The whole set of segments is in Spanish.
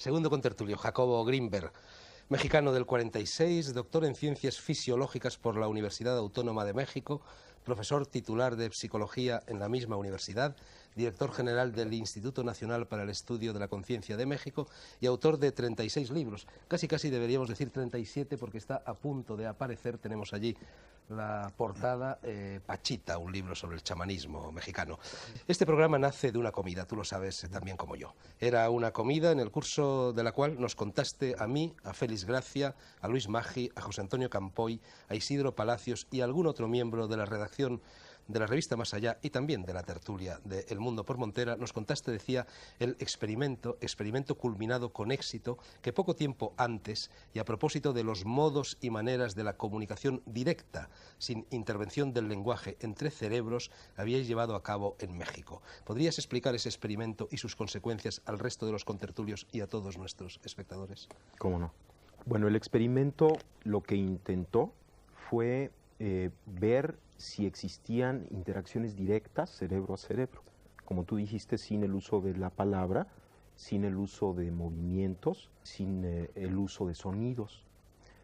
Segundo contertulio, Jacobo Grinberg, mexicano del 46, doctor en Ciencias Fisiológicas por la Universidad Autónoma de México, profesor titular de Psicología en la misma universidad, director general del Instituto Nacional para el Estudio de la Conciencia de México y autor de 36 libros. Casi deberíamos decir 37 porque está a punto de aparecer. Tenemos allí la portada, Pachita, un libro sobre el chamanismo mexicano. Este programa nace de una comida, tú lo sabes también como yo. Era una comida en el curso de la cual nos contaste a mí, a Félix Gracia, a Luis Maggi, a José Antonio Campoy, a Isidro Palacios y a algún otro miembro de la redacción de la revista Más Allá y también de la tertulia de El Mundo por Montera. Nos contaste, decía, el experimento culminado con éxito que poco tiempo antes, y a propósito de los modos y maneras de la comunicación directa, sin intervención del lenguaje entre cerebros, habíais llevado a cabo en México. ¿Podrías explicar ese experimento y sus consecuencias al resto de los contertulios y a todos nuestros espectadores? ¿Cómo no? Bueno, el experimento lo que intentó fue ver si existían interacciones directas cerebro a cerebro, como tú dijiste, sin el uso de la palabra, sin el uso de movimientos, sin el uso de sonidos.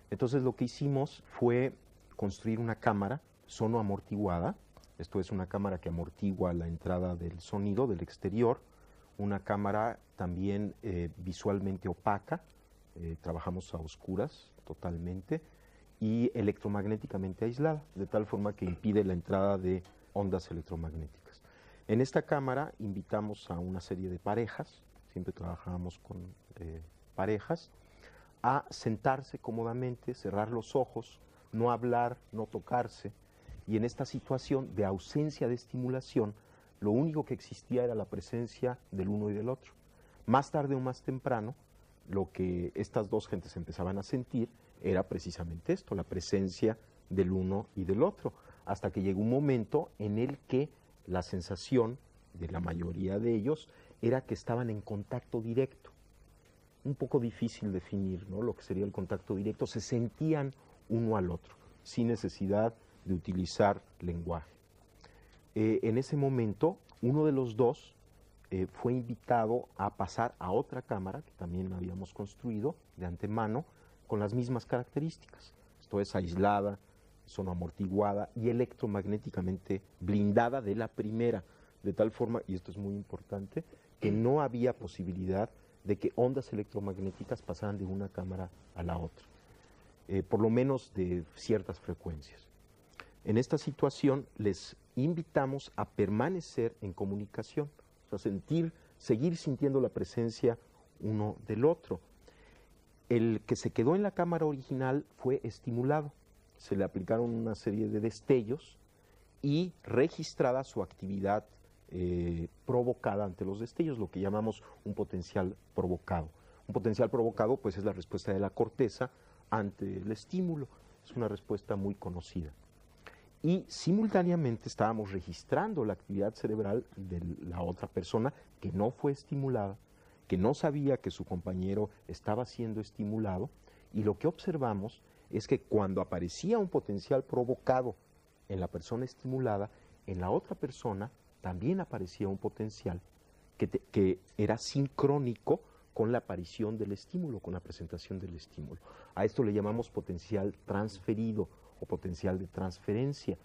Entonces lo que hicimos fue construir una cámara sonoamortiguada. Esto es una cámara que amortigua la entrada del sonido del exterior, una cámara también visualmente opaca, trabajamos a oscuras totalmente, y electromagnéticamente aislada, de tal forma que impide la entrada de ondas electromagnéticas. En esta cámara invitamos a una serie de parejas, siempre trabajábamos con parejas, a sentarse cómodamente, cerrar los ojos, no hablar, no tocarse, y en esta situación de ausencia de estimulación, lo único que existía era la presencia del uno y del otro. Más tarde o más temprano, lo que estas dos gentes empezaban a sentir era precisamente esto, la presencia del uno y del otro, hasta que llegó un momento en el que la sensación de la mayoría de ellos era que estaban en contacto directo. Un poco difícil definir, ¿no?, lo que sería el contacto directo. Se sentían uno al otro, sin necesidad de utilizar lenguaje. En ese momento, uno de los dos fue invitado a pasar a otra cámara, que también habíamos construido de antemano, con las mismas características. Esto es aislada, sonoamortiguada y electromagnéticamente blindada de la primera, de tal forma, y esto es muy importante, que no había posibilidad de que ondas electromagnéticas pasaran de una cámara a la otra, por lo menos de ciertas frecuencias. En esta situación les invitamos a permanecer en comunicación, o sea, seguir sintiendo la presencia uno del otro. El que se quedó en la cámara original fue estimulado, se le aplicaron una serie de destellos y registrada su actividad provocada ante los destellos, lo que llamamos un potencial provocado. Un potencial provocado, pues, es la respuesta de la corteza ante el estímulo. Es una respuesta muy conocida. Y simultáneamente estábamos registrando la actividad cerebral de la otra persona que no fue estimulada, que no sabía que su compañero estaba siendo estimulado, y lo que observamos es que cuando aparecía un potencial provocado en la persona estimulada, en la otra persona también aparecía un potencial que era sincrónico con la aparición del estímulo, con la presentación del estímulo. A esto le llamamos potencial transferido o potencial de transferencia,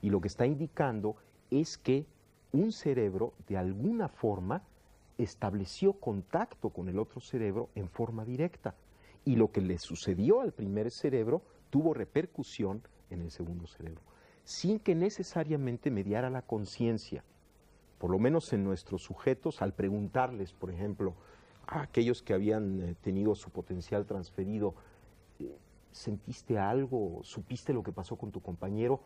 y lo que está indicando es que un cerebro de alguna forma estableció contacto con el otro cerebro en forma directa, y lo que le sucedió al primer cerebro tuvo repercusión en el segundo cerebro, sin que necesariamente mediara la conciencia. Por lo menos en nuestros sujetos, al preguntarles, por ejemplo, a aquellos que habían tenido su potencial transferido, ¿sentiste algo? ¿Supiste lo que pasó con tu compañero?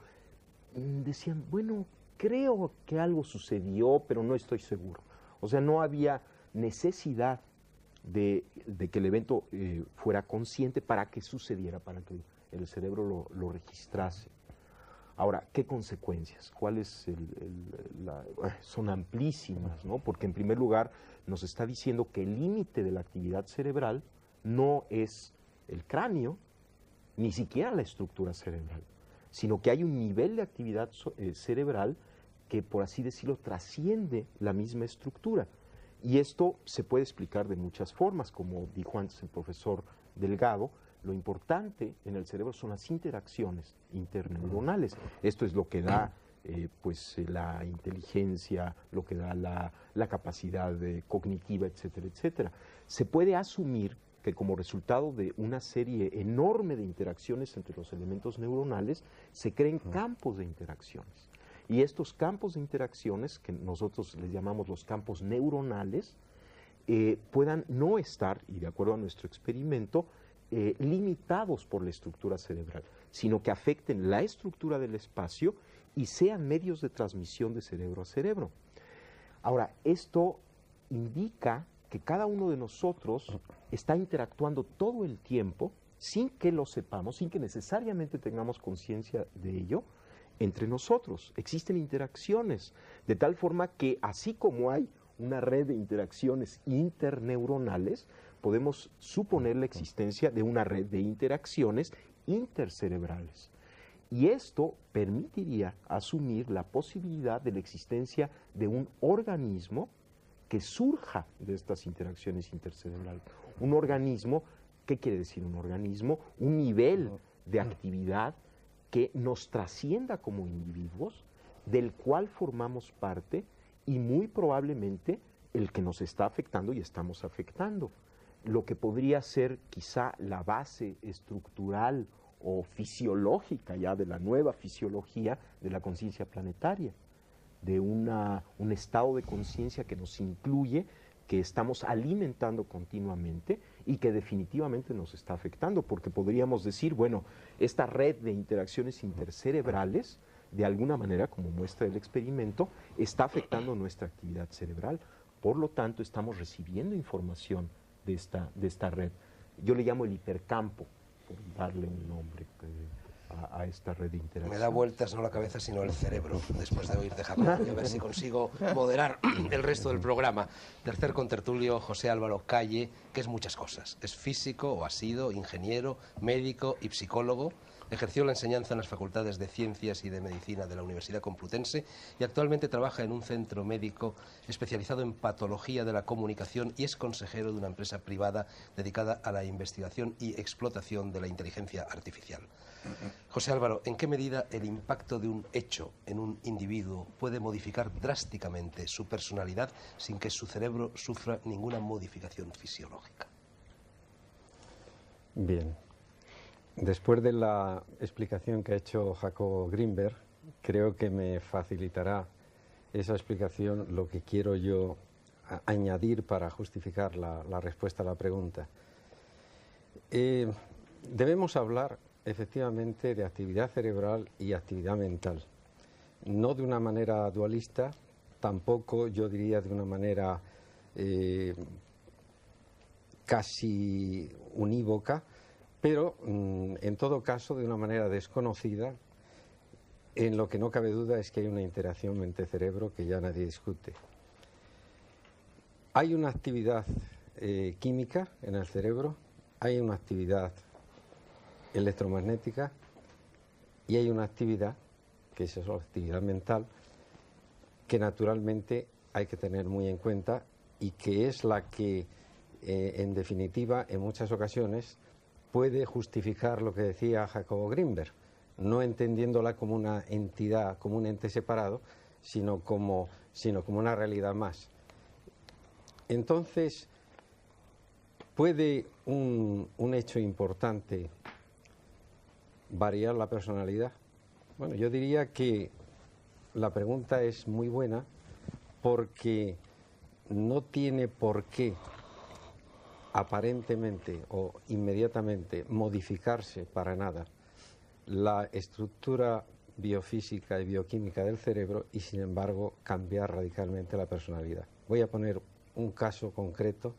Decían, bueno, creo que algo sucedió, pero no estoy seguro. O sea, no había necesidad de que el evento fuera consciente para que sucediera, para que el cerebro lo registrase. Ahora, ¿qué consecuencias? ¿Cuáles son amplísimas, ¿no? Porque en primer lugar nos está diciendo que el límite de la actividad cerebral no es el cráneo, ni siquiera la estructura cerebral, sino que hay un nivel de actividad cerebral que, por así decirlo, trasciende la misma estructura. Y esto se puede explicar de muchas formas, como dijo antes el profesor Delgado. Lo importante en el cerebro son las interacciones interneuronales. Esto es lo que da la inteligencia, lo que da la capacidad cognitiva, etcétera, etcétera. Se puede asumir que como resultado de una serie enorme de interacciones entre los elementos neuronales, se creen campos de interacciones. Y estos campos de interacciones, que nosotros les llamamos los campos neuronales, puedan no estar, y de acuerdo a nuestro experimento, limitados por la estructura cerebral, sino que afecten la estructura del espacio y sean medios de transmisión de cerebro a cerebro. Ahora, esto indica que cada uno de nosotros está interactuando todo el tiempo, sin que lo sepamos, sin que necesariamente tengamos conciencia de ello, entre nosotros. Existen interacciones, de tal forma que así como hay una red de interacciones interneuronales, podemos suponer la existencia de una red de interacciones intercerebrales. Y esto permitiría asumir la posibilidad de la existencia de un organismo que surja de estas interacciones intercerebrales. Un organismo, ¿qué quiere decir un organismo? Un nivel de actividad que nos trascienda como individuos, del cual formamos parte y muy probablemente el que nos está afectando y estamos afectando. Lo que podría ser quizá la base estructural o fisiológica ya de la nueva fisiología de la conciencia planetaria, de un estado de conciencia que nos incluye, que estamos alimentando continuamente y que definitivamente nos está afectando, porque podríamos decir, bueno, esta red de interacciones intercerebrales, de alguna manera, como muestra el experimento, está afectando nuestra actividad cerebral. Por lo tanto, estamos recibiendo información de esta red. Yo le llamo el hipercampo, por darle un nombre a esta red de interacción. Me da vueltas no la cabeza, sino el cerebro, después de oír de Jacobo. A ver si consigo moderar el resto del programa. Tercer contertulio, José Álvaro Calle, que es muchas cosas. Es físico, o ha sido, ingeniero, médico y psicólogo. Ejerció la enseñanza en las facultades de Ciencias y de Medicina de la Universidad Complutense y actualmente trabaja en un centro médico especializado en patología de la comunicación y es consejero de una empresa privada dedicada a la investigación y explotación de la inteligencia artificial. José Álvaro, ¿en qué medida el impacto de un hecho en un individuo puede modificar drásticamente su personalidad sin que su cerebro sufra ninguna modificación fisiológica? Bien. Después de la explicación que ha hecho Jacobo Grinberg, creo que me facilitará esa explicación lo que quiero yo añadir para justificar la respuesta a la pregunta. Debemos hablar efectivamente de actividad cerebral y actividad mental, no de una manera dualista, tampoco yo diría de una manera casi unívoca, pero en todo caso de una manera desconocida. En lo que no cabe duda es que hay una interacción mente-cerebro que ya nadie discute. Hay una actividad química en el cerebro, hay una actividad electromagnética y hay una actividad, que es la actividad mental, que naturalmente hay que tener muy en cuenta y que es la que, en definitiva, en muchas ocasiones, puede justificar lo que decía Jacobo Grinberg, no entendiéndola como una entidad, como un ente separado, sino como una realidad más. Entonces, ¿puede un hecho importante variar la personalidad? Bueno, yo diría que la pregunta es muy buena porque no tiene por qué aparentemente o inmediatamente modificarse para nada la estructura biofísica y bioquímica del cerebro y sin embargo cambiar radicalmente la personalidad. Voy a poner un caso concreto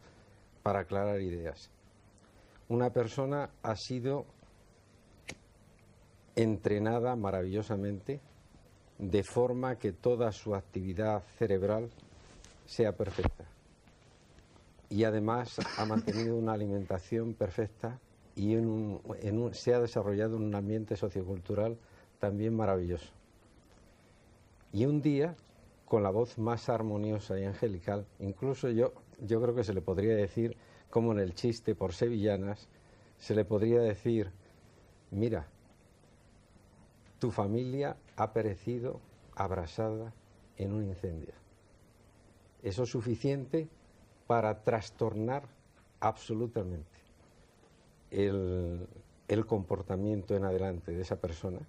para aclarar ideas. Una persona ha sido entrenada maravillosamente de forma que toda su actividad cerebral sea perfecta. Y además ha mantenido una alimentación perfecta y se ha desarrollado en un ambiente sociocultural también maravilloso. Y un día con la voz más armoniosa y angelical. Incluso yo creo que se le podría decir, como en el chiste por sevillanas, se le podría decir: mira, tu familia ha perecido abrasada en un incendio. Eso es suficiente para trastornar absolutamente el comportamiento en adelante de esa persona,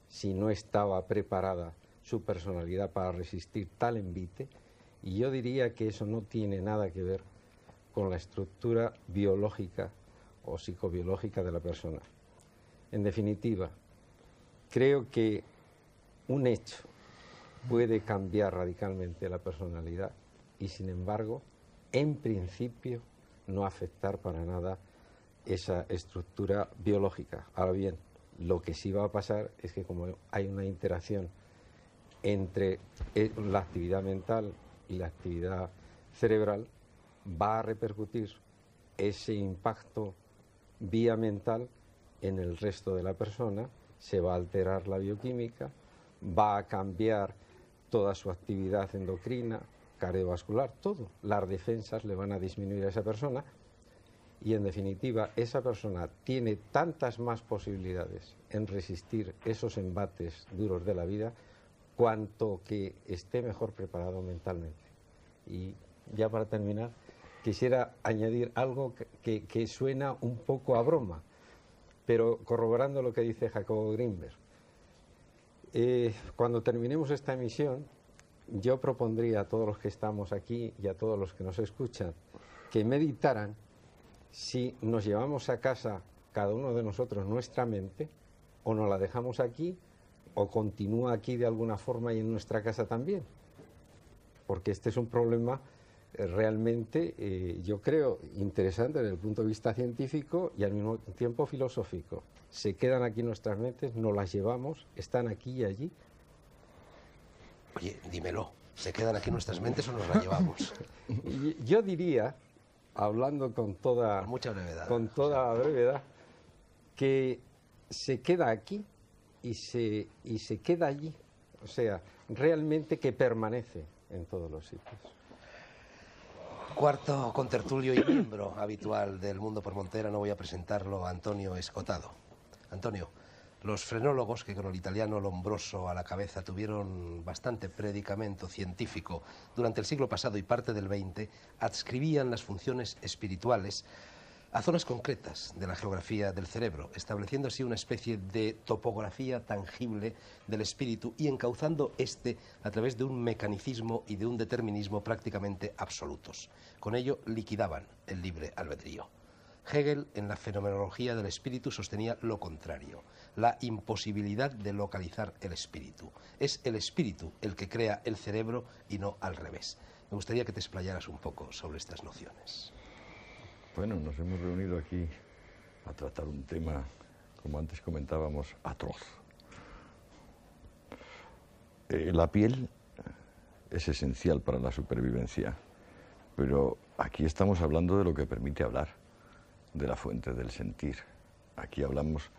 si no estaba preparada su personalidad para resistir tal envite. Y yo diría que eso no tiene nada que ver con la estructura biológica o psicobiológica de la persona. En definitiva, creo que un hecho puede cambiar radicalmente la personalidad y, sin embargo, en principio, no afectar para nada esa estructura biológica. Ahora bien, lo que sí va a pasar es que, como hay una interacción entre la actividad mental y la actividad cerebral, va a repercutir ese impacto vía mental en el resto de la persona, se va a alterar la bioquímica, va a cambiar toda su actividad endocrina, cardiovascular, todo. Las defensas le van a disminuir a esa persona y, en definitiva, esa persona tiene tantas más posibilidades en resistir esos embates duros de la vida cuanto que esté mejor preparado mentalmente. Y ya para terminar, quisiera añadir algo que suena un poco a broma, pero corroborando lo que dice Jacobo Grinberg. Cuando terminemos esta emisión, yo propondría a todos los que estamos aquí y a todos los que nos escuchan que meditaran si nos llevamos a casa cada uno de nosotros nuestra mente, o nos la dejamos aquí, o continúa aquí de alguna forma y en nuestra casa también. Porque este es un problema realmente, yo creo, interesante desde el punto de vista científico y al mismo tiempo filosófico. Se quedan aquí nuestras mentes, nos las llevamos, están aquí y allí. Oye, dímelo, ¿se quedan aquí nuestras mentes o nos las llevamos? Yo diría, hablando con toda brevedad, que se queda aquí y se queda allí. O sea, realmente que permanece en todos los sitios. Cuarto contertulio y miembro habitual del Mundo por Montera, no voy a presentarlo, Antonio Escotado. Antonio, los frenólogos, que con el italiano Lombroso a la cabeza tuvieron bastante predicamento científico durante el siglo pasado y parte del XX, adscribían las funciones espirituales a zonas concretas de la geografía del cerebro, estableciendo así una especie de topografía tangible del espíritu y encauzando este a través de un mecanicismo y de un determinismo prácticamente absolutos. Con ello liquidaban el libre albedrío. Hegel, en la fenomenología del espíritu, sostenía lo contrario, la imposibilidad de localizar el espíritu. Es el espíritu el que crea el cerebro y no al revés. Me gustaría que te explayaras un poco sobre estas nociones. Bueno, nos hemos reunido aquí a tratar un tema, como antes comentábamos, atroz. La piel es esencial para la supervivencia, pero aquí estamos hablando de lo que permite hablar, de la fuente del sentir. Aquí hablamos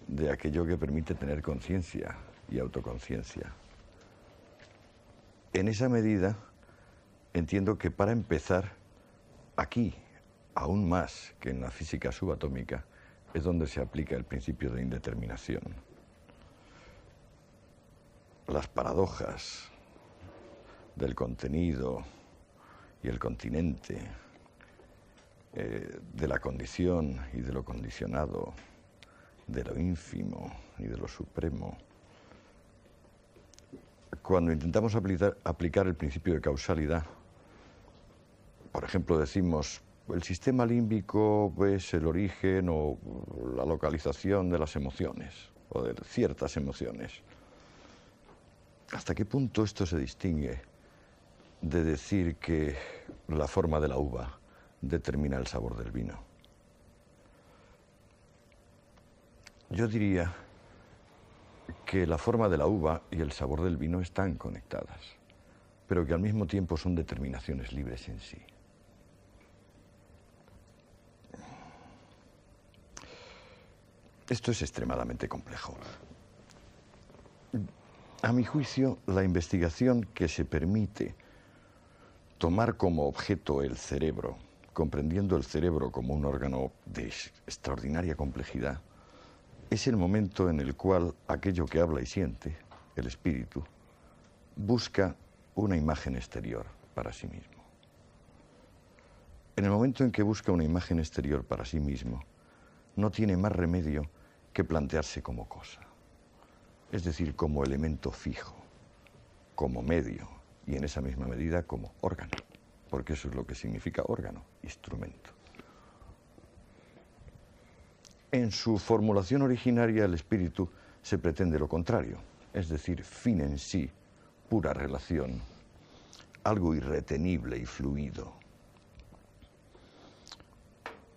de aquello que permite tener conciencia y autoconciencia. En esa medida, entiendo que para empezar, aquí, aún más que en la física subatómica, es donde se aplica el principio de indeterminación. Las paradojas del contenido y el continente, de la condición y de lo condicionado, de lo ínfimo y de lo supremo. Cuando intentamos aplicar el principio de causalidad, por ejemplo, decimos: el sistema límbico es el origen o la localización de las emociones, o de ciertas emociones. ¿Hasta qué punto esto se distingue de decir que la forma de la uva determina el sabor del vino? Yo diría que la forma de la uva y el sabor del vino están conectadas, pero que al mismo tiempo son determinaciones libres en sí. Esto es extremadamente complejo. A mi juicio, la investigación que se permite tomar como objeto el cerebro, comprendiendo el cerebro como un órgano de extraordinaria complejidad, es el momento en el cual aquello que habla y siente, el espíritu, busca una imagen exterior para sí mismo. En el momento en que busca una imagen exterior para sí mismo, no tiene más remedio que plantearse como cosa, es decir, como elemento fijo, como medio, y en esa misma medida como órgano, porque eso es lo que significa órgano, instrumento. En su formulación originaria, el espíritu se pretende lo contrario, es decir, fin en sí, pura relación, algo irretenible y fluido.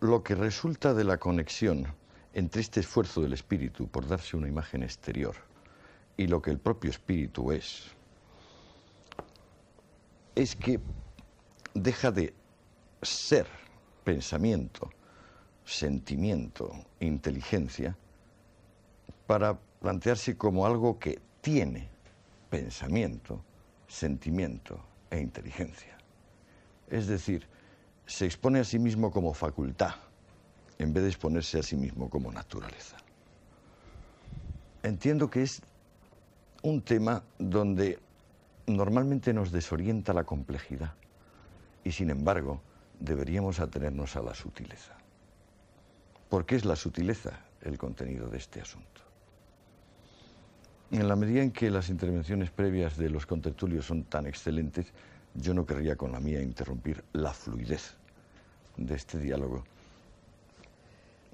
Lo que resulta de la conexión entre este esfuerzo del espíritu por darse una imagen exterior y lo que el propio espíritu es que deja de ser pensamiento, sentimiento, inteligencia, para plantearse como algo que tiene pensamiento, sentimiento e inteligencia. Es decir, se expone a sí mismo como facultad, en vez de exponerse a sí mismo como naturaleza. Entiendo que es un tema donde normalmente nos desorienta la complejidad y, sin embargo, deberíamos atenernos a la sutileza. ¿Por qué es la sutileza el contenido de este asunto? En la medida en que las intervenciones previas de los contertulios son tan excelentes, yo no querría con la mía interrumpir la fluidez de este diálogo.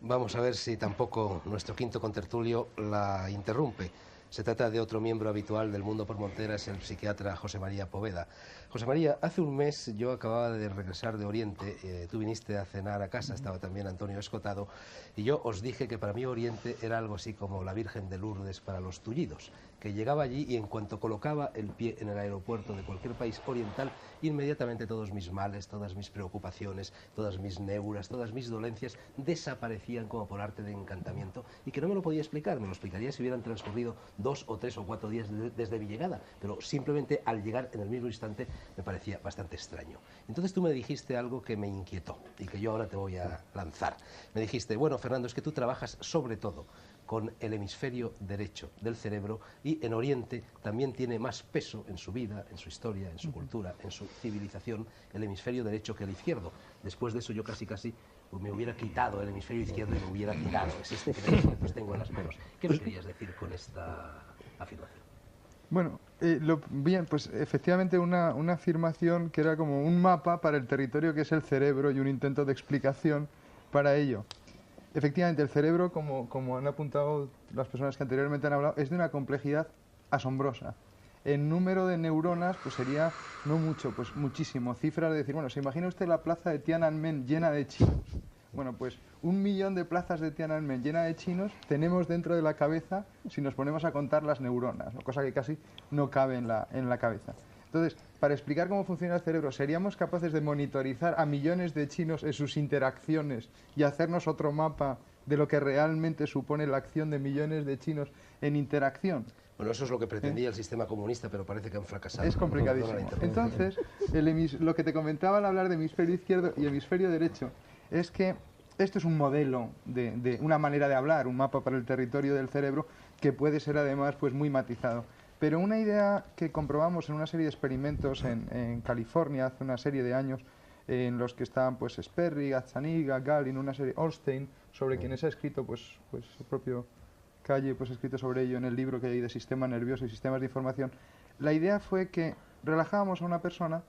Vamos a ver si tampoco nuestro quinto contertulio la interrumpe. Se trata de otro miembro habitual del Mundo por Monteras, el psiquiatra José María Poveda. José María, hace un mes yo acababa de regresar de Oriente, tú viniste a cenar a casa, estaba también Antonio Escotado, y yo os dije que para mí Oriente era algo así como la Virgen de Lourdes para los tullidos, que llegaba allí y en cuanto colocaba el pie en el aeropuerto de cualquier país oriental, inmediatamente todos mis males, todas mis preocupaciones, todas mis neuras, todas mis dolencias desaparecían como por arte de encantamiento, y que no me lo podía explicar, me lo explicaría si hubieran transcurrido 2 o 3 o 4 días desde mi llegada, pero simplemente al llegar en el mismo instante me parecía bastante extraño. Entonces tú me dijiste algo que me inquietó y que yo ahora te voy a lanzar. Me dijiste, bueno, Fernando, es que tú trabajas sobre todo con el hemisferio derecho del cerebro y en Oriente también tiene más peso en su vida, en su historia, en su cultura, en su civilización, el hemisferio derecho que el izquierdo. Después de eso yo casi me hubiera quitado el hemisferio izquierdo y me hubiera tirado. Es este que pues tengo en las manos. ¿Qué me querías decir con esta afirmación? Bueno, bien, pues efectivamente una afirmación que era como un mapa para el territorio que es el cerebro y un intento de explicación para ello. Efectivamente, el cerebro, como han apuntado las personas que anteriormente han hablado, es de una complejidad asombrosa. El número de neuronas pues sería no mucho, pues muchísimo. Cifras de decir, bueno, ¿se imagina usted la plaza de Tiananmen llena de chinos? Bueno, pues 1 millón de plazas de Tiananmen llena de chinos tenemos dentro de la cabeza si nos ponemos a contar las neuronas, ¿no? Cosa que casi no cabe en la cabeza. Entonces, para explicar cómo funciona el cerebro, ¿seríamos capaces de monitorizar a millones de chinos en sus interacciones y hacernos otro mapa de lo que realmente supone la acción de millones de chinos en interacción? Bueno, eso es lo que pretendía el sistema comunista, pero parece que han fracasado. Es complicadísimo. Entonces, lo que te comentaba al hablar de hemisferio izquierdo y hemisferio derecho es que esto es un modelo de una manera de hablar, un mapa para el territorio del cerebro que puede ser además pues muy matizado. Pero una idea que comprobamos en una serie de experimentos en California hace una serie de años, en los que estaban pues Sperry, Gazzaniga, Gallin, una serie, Olstein, sobre quienes ha escrito pues el propio Calle pues ha escrito sobre ello en el libro que hay de sistema nervioso y sistemas de información. La idea fue que relajábamos a una persona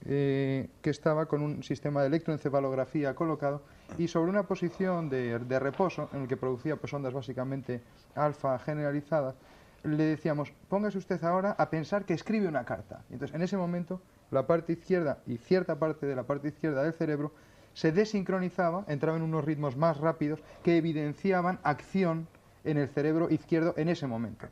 que estaba con un sistema de electroencefalografía colocado y sobre una posición de reposo en el que producía pues ondas básicamente alfa generalizadas, le decíamos, póngase usted ahora a pensar que escribe una carta. Entonces, en ese momento, la parte izquierda y cierta parte de la parte izquierda del cerebro se desincronizaba, entraba en unos ritmos más rápidos que evidenciaban acción en el cerebro izquierdo en ese momento.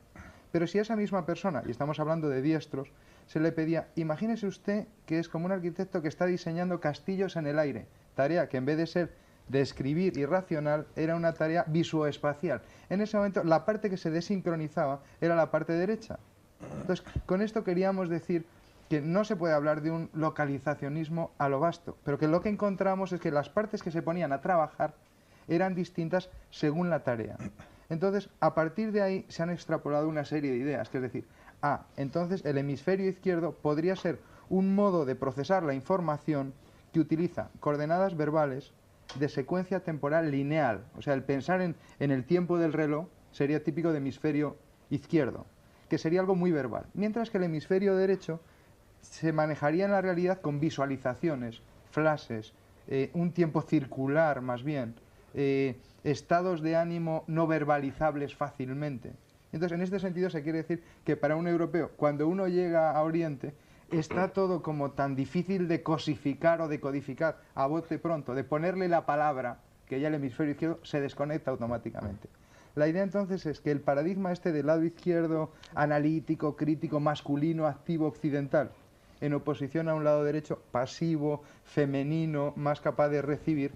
Pero si a esa misma persona, y estamos hablando de diestros, se le pedía, imagínese usted que es como un arquitecto que está diseñando castillos en el aire, tarea que en vez de ser de escribir y racional era una tarea visoespacial. En ese momento la parte que se desincronizaba era la parte derecha, Entonces, con esto queríamos decir que no se puede hablar de un localizacionismo a lo vasto, pero que lo que encontramos es que las partes que se ponían a trabajar eran distintas según la tarea. Entonces, a partir de ahí se han extrapolado una serie de ideas, que es decir, entonces el hemisferio izquierdo podría ser un modo de procesar la información que utiliza coordenadas verbales de secuencia temporal lineal. O sea, el pensar en el tiempo del reloj sería típico de hemisferio izquierdo, que sería algo muy verbal. Mientras que el hemisferio derecho se manejaría en la realidad con visualizaciones, flashes, un tiempo circular más bien, estados de ánimo no verbalizables fácilmente. Entonces, en este sentido se quiere decir que para un europeo, cuando uno llega a Oriente, está todo como tan difícil de cosificar o de codificar a bote pronto, de ponerle la palabra, que ya el hemisferio izquierdo se desconecta automáticamente. La idea entonces es que el paradigma este del lado izquierdo, analítico, crítico, masculino, activo, occidental, en oposición a un lado derecho, pasivo, femenino, más capaz de recibir,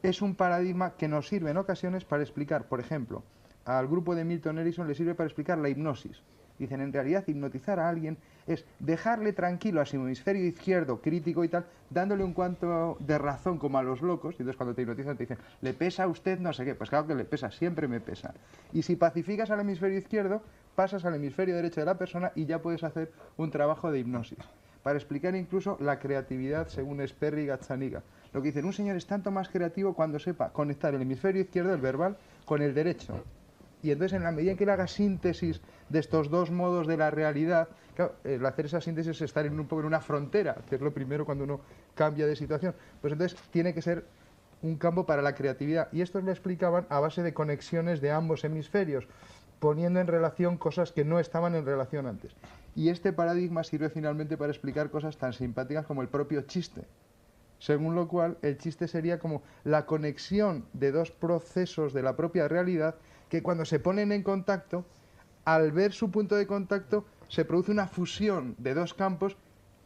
es un paradigma que nos sirve en ocasiones para explicar, por ejemplo, al grupo de Milton Erickson le sirve para explicar la hipnosis. Dicen, en realidad, hipnotizar a alguien es dejarle tranquilo a su hemisferio izquierdo, crítico y tal, dándole un cuanto de razón como a los locos, y entonces cuando te hipnotizan te dicen, ¿le pesa a usted no sé qué? Pues claro que le pesa, siempre me pesa. Y si pacificas al hemisferio izquierdo, pasas al hemisferio derecho de la persona y ya puedes hacer un trabajo de hipnosis. Para explicar incluso la creatividad según Sperry y Gazzaniga. Lo que dicen, un señor es tanto más creativo cuando sepa conectar el hemisferio izquierdo, el verbal, con el derecho. Y entonces, en la medida en que él haga síntesis de estos dos modos de la realidad, claro, el hacer esa síntesis es estar un poco en una frontera, que es lo primero cuando uno cambia de situación. Pues entonces tiene que ser un campo para la creatividad. Y estos lo explicaban a base de conexiones de ambos hemisferios, poniendo en relación cosas que no estaban en relación antes. Y este paradigma sirve finalmente para explicar cosas tan simpáticas como el propio chiste. Según lo cual, el chiste sería como la conexión de dos procesos de la propia realidad que cuando se ponen en contacto, al ver su punto de contacto, se produce una fusión de dos campos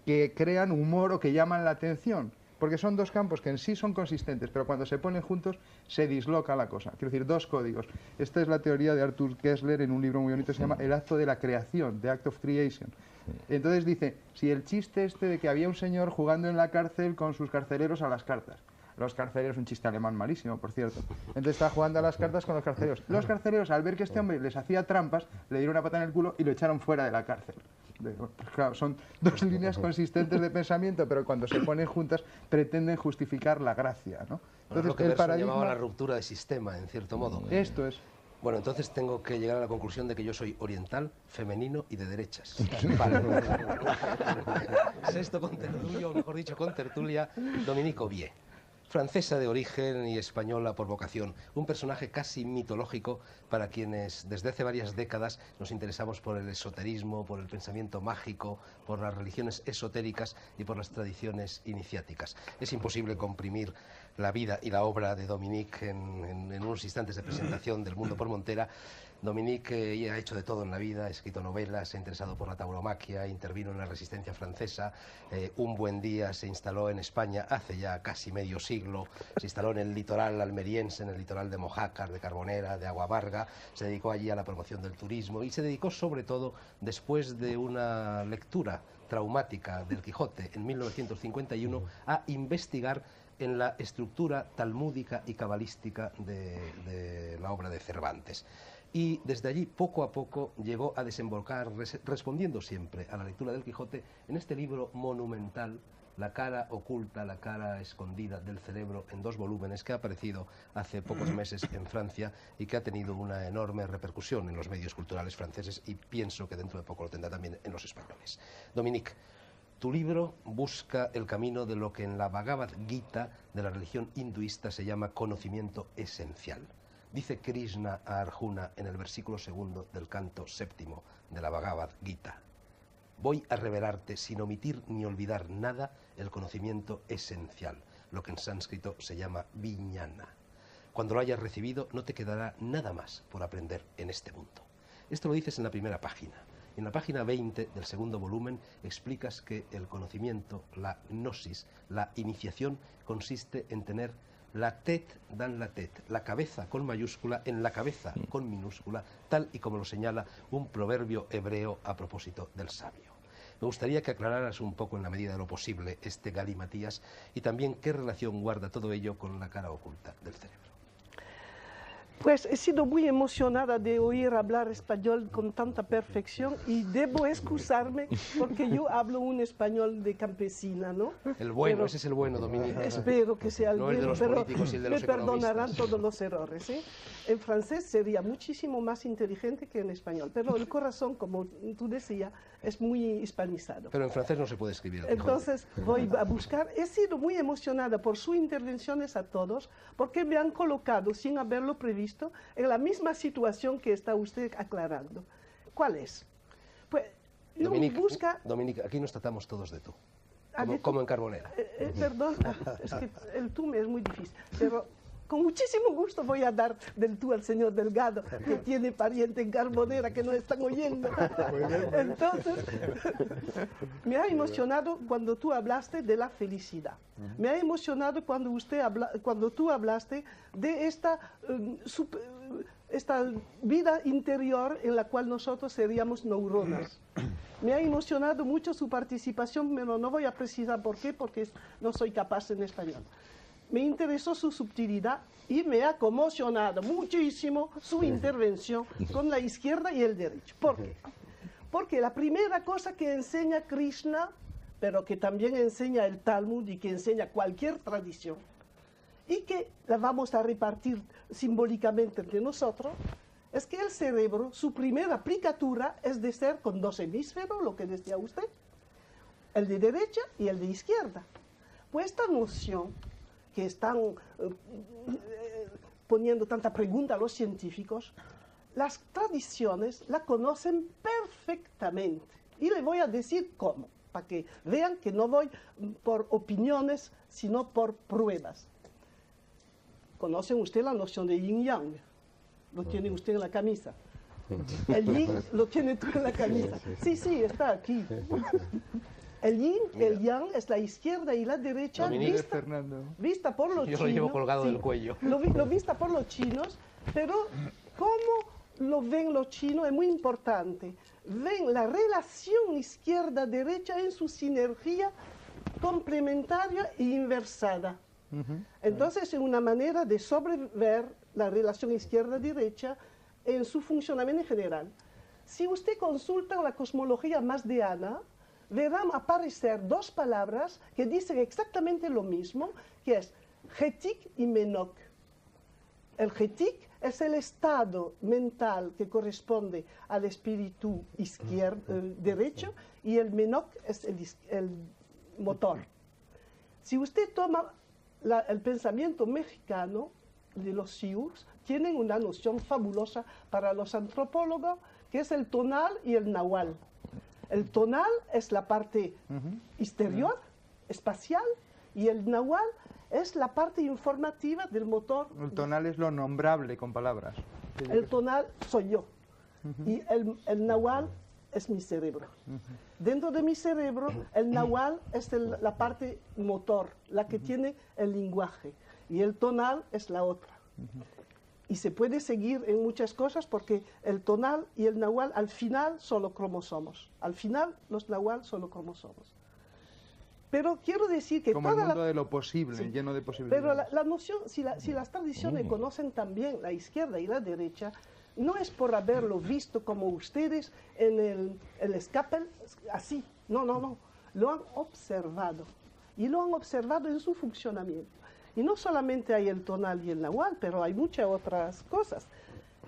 que crean humor o que llaman la atención. Porque son dos campos que en sí son consistentes, pero cuando se ponen juntos se disloca la cosa. Quiero decir, dos códigos. Esta es la teoría de Arthur Koestler en un libro muy bonito que se llama El acto de la creación, The Act of Creation. Entonces dice, si el chiste este de que había un señor jugando en la cárcel con sus carceleros a las cartas. Los carceleros, un chiste alemán malísimo, por cierto. Entonces estaba jugando a las cartas con los carceleros. Los carceleros, al ver que este hombre les hacía trampas, le dieron una pata en el culo y lo echaron fuera de la cárcel. Pues claro, son dos líneas consistentes de pensamiento, pero cuando se ponen juntas pretenden justificar la gracia, ¿no? Entonces, lo que el paradigma llamaba la ruptura de sistema, en cierto modo. Esto es. Bueno, entonces tengo que llegar a la conclusión de que yo soy oriental, femenino y de derechas. Vale. Sexto contertulio, o mejor dicho, contertulia, Dominique Aubier. Francesa de origen y española por vocación, un personaje casi mitológico para quienes desde hace varias décadas nos interesamos por el esoterismo, por el pensamiento mágico, por las religiones esotéricas y por las tradiciones iniciáticas. Es imposible comprimir la vida y la obra de Dominique en unos instantes de presentación del Mundo por Montera. Dominique ha hecho de todo en la vida, ha escrito novelas, se ha interesado por la tauromaquia, intervino en la resistencia francesa, un buen día se instaló en España hace ya casi medio siglo, se instaló en el litoral almeriense, en el litoral de Mojácar, de Carbonera, de Agua Varga, se dedicó allí a la promoción del turismo y se dedicó sobre todo, después de una lectura traumática del Quijote en 1951, a investigar en la estructura talmúdica y cabalística de la obra de Cervantes. Y desde allí, poco a poco, llegó a desembocar, respondiendo siempre a la lectura del Quijote, en este libro monumental, La cara oculta, la cara escondida del cerebro, en 2 volúmenes, que ha aparecido hace pocos meses en Francia y que ha tenido una enorme repercusión en los medios culturales franceses y pienso que dentro de poco lo tendrá también en los españoles. Dominique, tu libro busca el camino de lo que en la Bhagavad Gita de la religión hinduista se llama conocimiento esencial. Dice Krishna a Arjuna en el versículo 2 del canto 7 de la Bhagavad Gita: voy a revelarte sin omitir ni olvidar nada el conocimiento esencial, lo que en sánscrito se llama vijnana. Cuando lo hayas recibido no te quedará nada más por aprender en este mundo. Esto lo dices en la primera página. En la página 20 del 2º volumen explicas que el conocimiento, la gnosis, la iniciación, consiste en tener la tête dans la tête, la cabeza con mayúscula en la cabeza con minúscula, tal y como lo señala un proverbio hebreo a propósito del sabio. Me gustaría que aclararas un poco, en la medida de lo posible, este galimatías y también qué relación guarda todo ello con la cara oculta del cerebro. Pues he sido muy emocionada de oír hablar español con tanta perfección y debo excusarme porque yo hablo un español de campesina, ¿no? El bueno, Pero ese es el bueno, Dominica. espero que sea el No el de bueno, los pero políticos y el de los me perdonarán economistas. todos los errores, ¿eh? En francés sería muchísimo más inteligente que en español, pero el corazón, como tú decías, es muy hispanizado. Pero en francés no se puede escribir. el Quijote. Entonces voy a buscar. He sido muy emocionada por sus intervenciones a todos, porque me han colocado, sin haberlo previsto, en la misma situación que está usted aclarando. ¿Cuál es? Pues uno busca... Dominica, aquí nos tratamos todos de tú, Ah, de tú. como en Carbonera. Perdón, es que el tú me es muy difícil, pero con muchísimo gusto voy a dar del tú al señor Delgado, que tiene pariente en Carbonera que nos están oyendo. Entonces, me ha emocionado cuando tú hablaste de la felicidad. Me ha emocionado cuando tú hablaste de esta vida interior en la cual nosotros seríamos neuronas. Me ha emocionado mucho su participación, pero no voy a precisar por qué, porque no soy capaz en español. Me interesó su subtilidad y me ha conmocionado muchísimo su intervención con la izquierda y el derecho. ¿Por qué? Porque la primera cosa que enseña Krishna, pero que también enseña el Talmud y que enseña cualquier tradición, y que la vamos a repartir simbólicamente entre nosotros, es que el cerebro, su primera aplicatura es de ser con dos hemisferos, lo que decía usted, el de derecha y el de izquierda. Pues esta noción que están poniendo tanta pregunta a los científicos, las tradiciones la conocen perfectamente. Y le voy a decir cómo, para que vean que no voy por opiniones, sino por pruebas. ¿Conocen usted la noción de yin-yang? Lo tiene usted en la camisa. El yin lo tiene tú en la camisa. Sí, sí, está aquí. El yin, el yang es la izquierda y la derecha vista por los chinos. Yo lo llevo colgado del cuello. Lo vista por los chinos, pero cómo lo ven los chinos es muy importante. Ven la relación izquierda-derecha en su sinergia complementaria e inversada. Entonces es una manera de sobrever la relación izquierda-derecha en su funcionamiento en general. Si usted consulta la cosmología masdeana, verán aparecer dos palabras que dicen exactamente lo mismo, que es Getik y Menok. El Getik es el estado mental que corresponde al espíritu derecho y el Menok es el motor. Si usted toma el pensamiento mexicano de los Sioux, tienen una noción fabulosa para los antropólogos, que es el tonal y el nahual. El tonal es la parte exterior, espacial, y el nahual es la parte informativa del motor. El tonal es lo nombrable con palabras. El tonal soy yo, y el nahual es mi cerebro. Dentro de mi cerebro, el nahual es la parte motor, la que tiene el lenguaje, y el tonal es la otra. Y se puede seguir en muchas cosas porque el tonal y el nahual al final son los cromosomos. Al final los nahual son los cromosomos. Pero quiero decir que como toda el mundo de lo posible, sí, lleno de posibilidades. pero la noción, si las tradiciones conocen también la izquierda y la derecha, no es por haberlo visto como ustedes en el escape, así. No, no, no. Lo han observado. Y lo han observado en su funcionamiento. Y no solamente hay el tonal y el nahual, pero hay muchas otras cosas.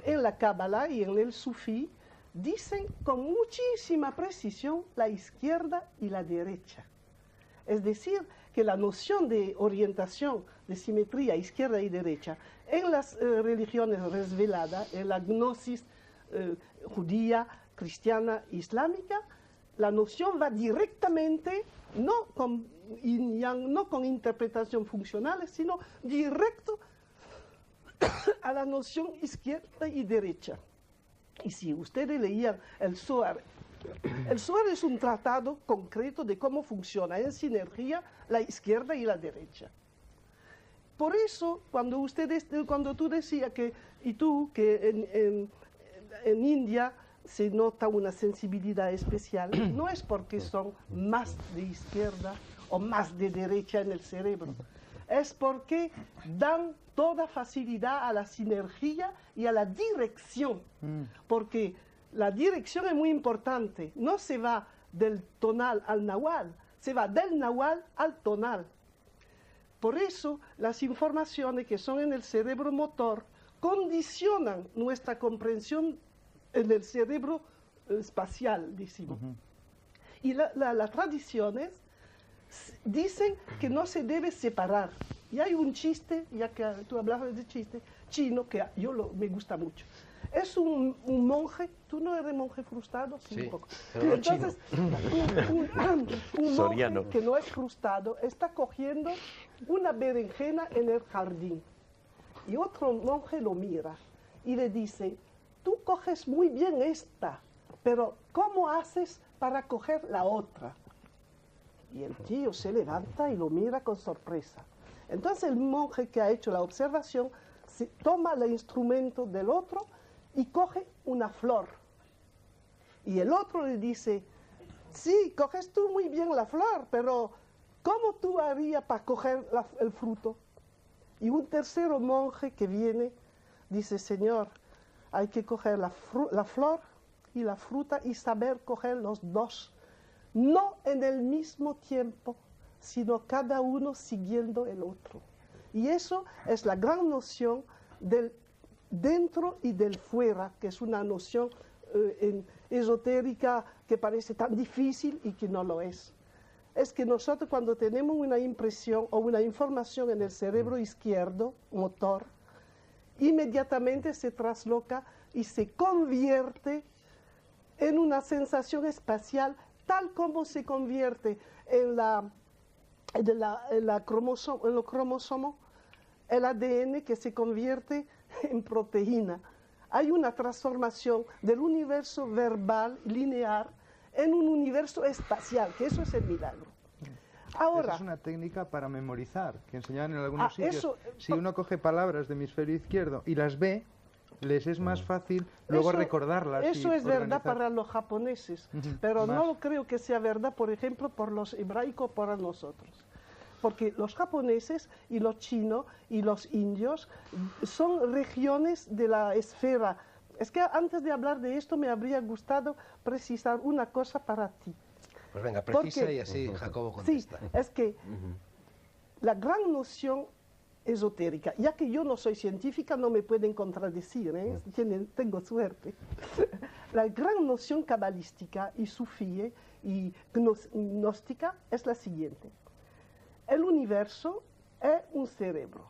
En la Cábala y en el Sufí dicen con muchísima precisión la izquierda y la derecha. Es decir, que la noción de orientación, de simetría izquierda y derecha, en las religiones resveladas, en la gnosis judía, cristiana, islámica, la noción va directamente, no con yin yang, no con interpretación funcionales, sino directo a la noción izquierda y derecha. Y si ustedes leían el Zohar es un tratado concreto de cómo funciona en sinergia la izquierda y la derecha. por eso, cuando tú decías que, y tú, que en India se nota una sensibilidad especial, no es porque son más de izquierda o más de derecha en el cerebro, es porque dan toda facilidad a la sinergia y a la dirección, porque la dirección es muy importante, no se va del tonal al nahual, se va del nahual al tonal. Por eso las informaciones que son en el cerebro motor condicionan nuestra comprensión en el cerebro espacial, decimos. Y las tradiciones dicen que no se debe separar. Y hay un chiste, ya que tú hablabas de chiste, chino, que me gusta mucho. Es un monje, ¿tú no eres monje frustrado? Sí, un poco. pero no Entonces, un monje que no es frustrado está cogiendo una berenjena en el jardín. Y otro monje lo mira y le dice, tú coges muy bien esta, pero ¿cómo haces para coger la otra? Y el tío se levanta y lo mira con sorpresa. Entonces el monje que ha hecho la observación toma el instrumento del otro y coge una flor. Y el otro le dice, sí, coges tú muy bien la flor, pero ¿cómo tú harías para coger el fruto? Y un tercero monje que viene dice, Señor, hay que coger la flor y la fruta y saber coger los dos, no en el mismo tiempo, sino cada uno siguiendo el otro. Y eso es la gran noción del dentro y del fuera, que es una noción esotérica que parece tan difícil y que no lo es. Es que nosotros cuando tenemos una impresión o una información en el cerebro izquierdo, motor, inmediatamente se trasloca y se convierte en una sensación espacial, tal como se convierte en los cromosomos, el ADN que se convierte en proteína. Hay una transformación del universo verbal lineal en un universo espacial, que eso es el milagro. Ahora, esa es una técnica para memorizar, que enseñaban en algunos sitios. eso, si uno coge palabras de hemisferio izquierdo y las ve, les es más fácil luego recordarlas. Eso y es verdad organizar. para los japoneses, pero Más. no creo que sea verdad, por ejemplo, por los hebraicos, para nosotros. Porque los japoneses y los chinos y los indios son regiones de la esfera. Es que antes de hablar de esto me habría gustado precisar una cosa para ti. Pues venga, precisa Porque- y así Jacobo Sí, contesta. es que la gran noción esotérica, ya que yo no soy científica, no me pueden contradecir, ¿eh? Tengo suerte. La gran noción cabalística y sufí y gnóstica es la siguiente. El universo es un cerebro,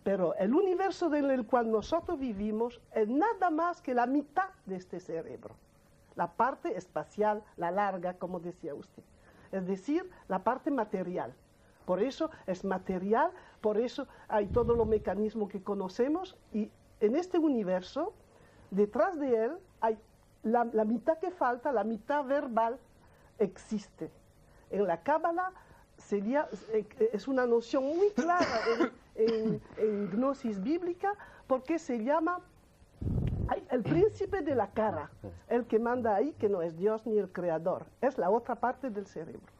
pero el universo en el cual nosotros vivimos es nada más que la mitad de este cerebro, la parte espacial, la larga, como decía usted, es decir, la parte material. Por eso es material, por eso hay todos los mecanismos que conocemos y en este universo, detrás de él, hay la mitad que falta, la mitad verbal, existe. En la Cábala es una noción muy clara en gnosis bíblica porque se llama el príncipe de la cara, el que manda ahí, que no es Dios ni el creador, es la otra parte del cerebro.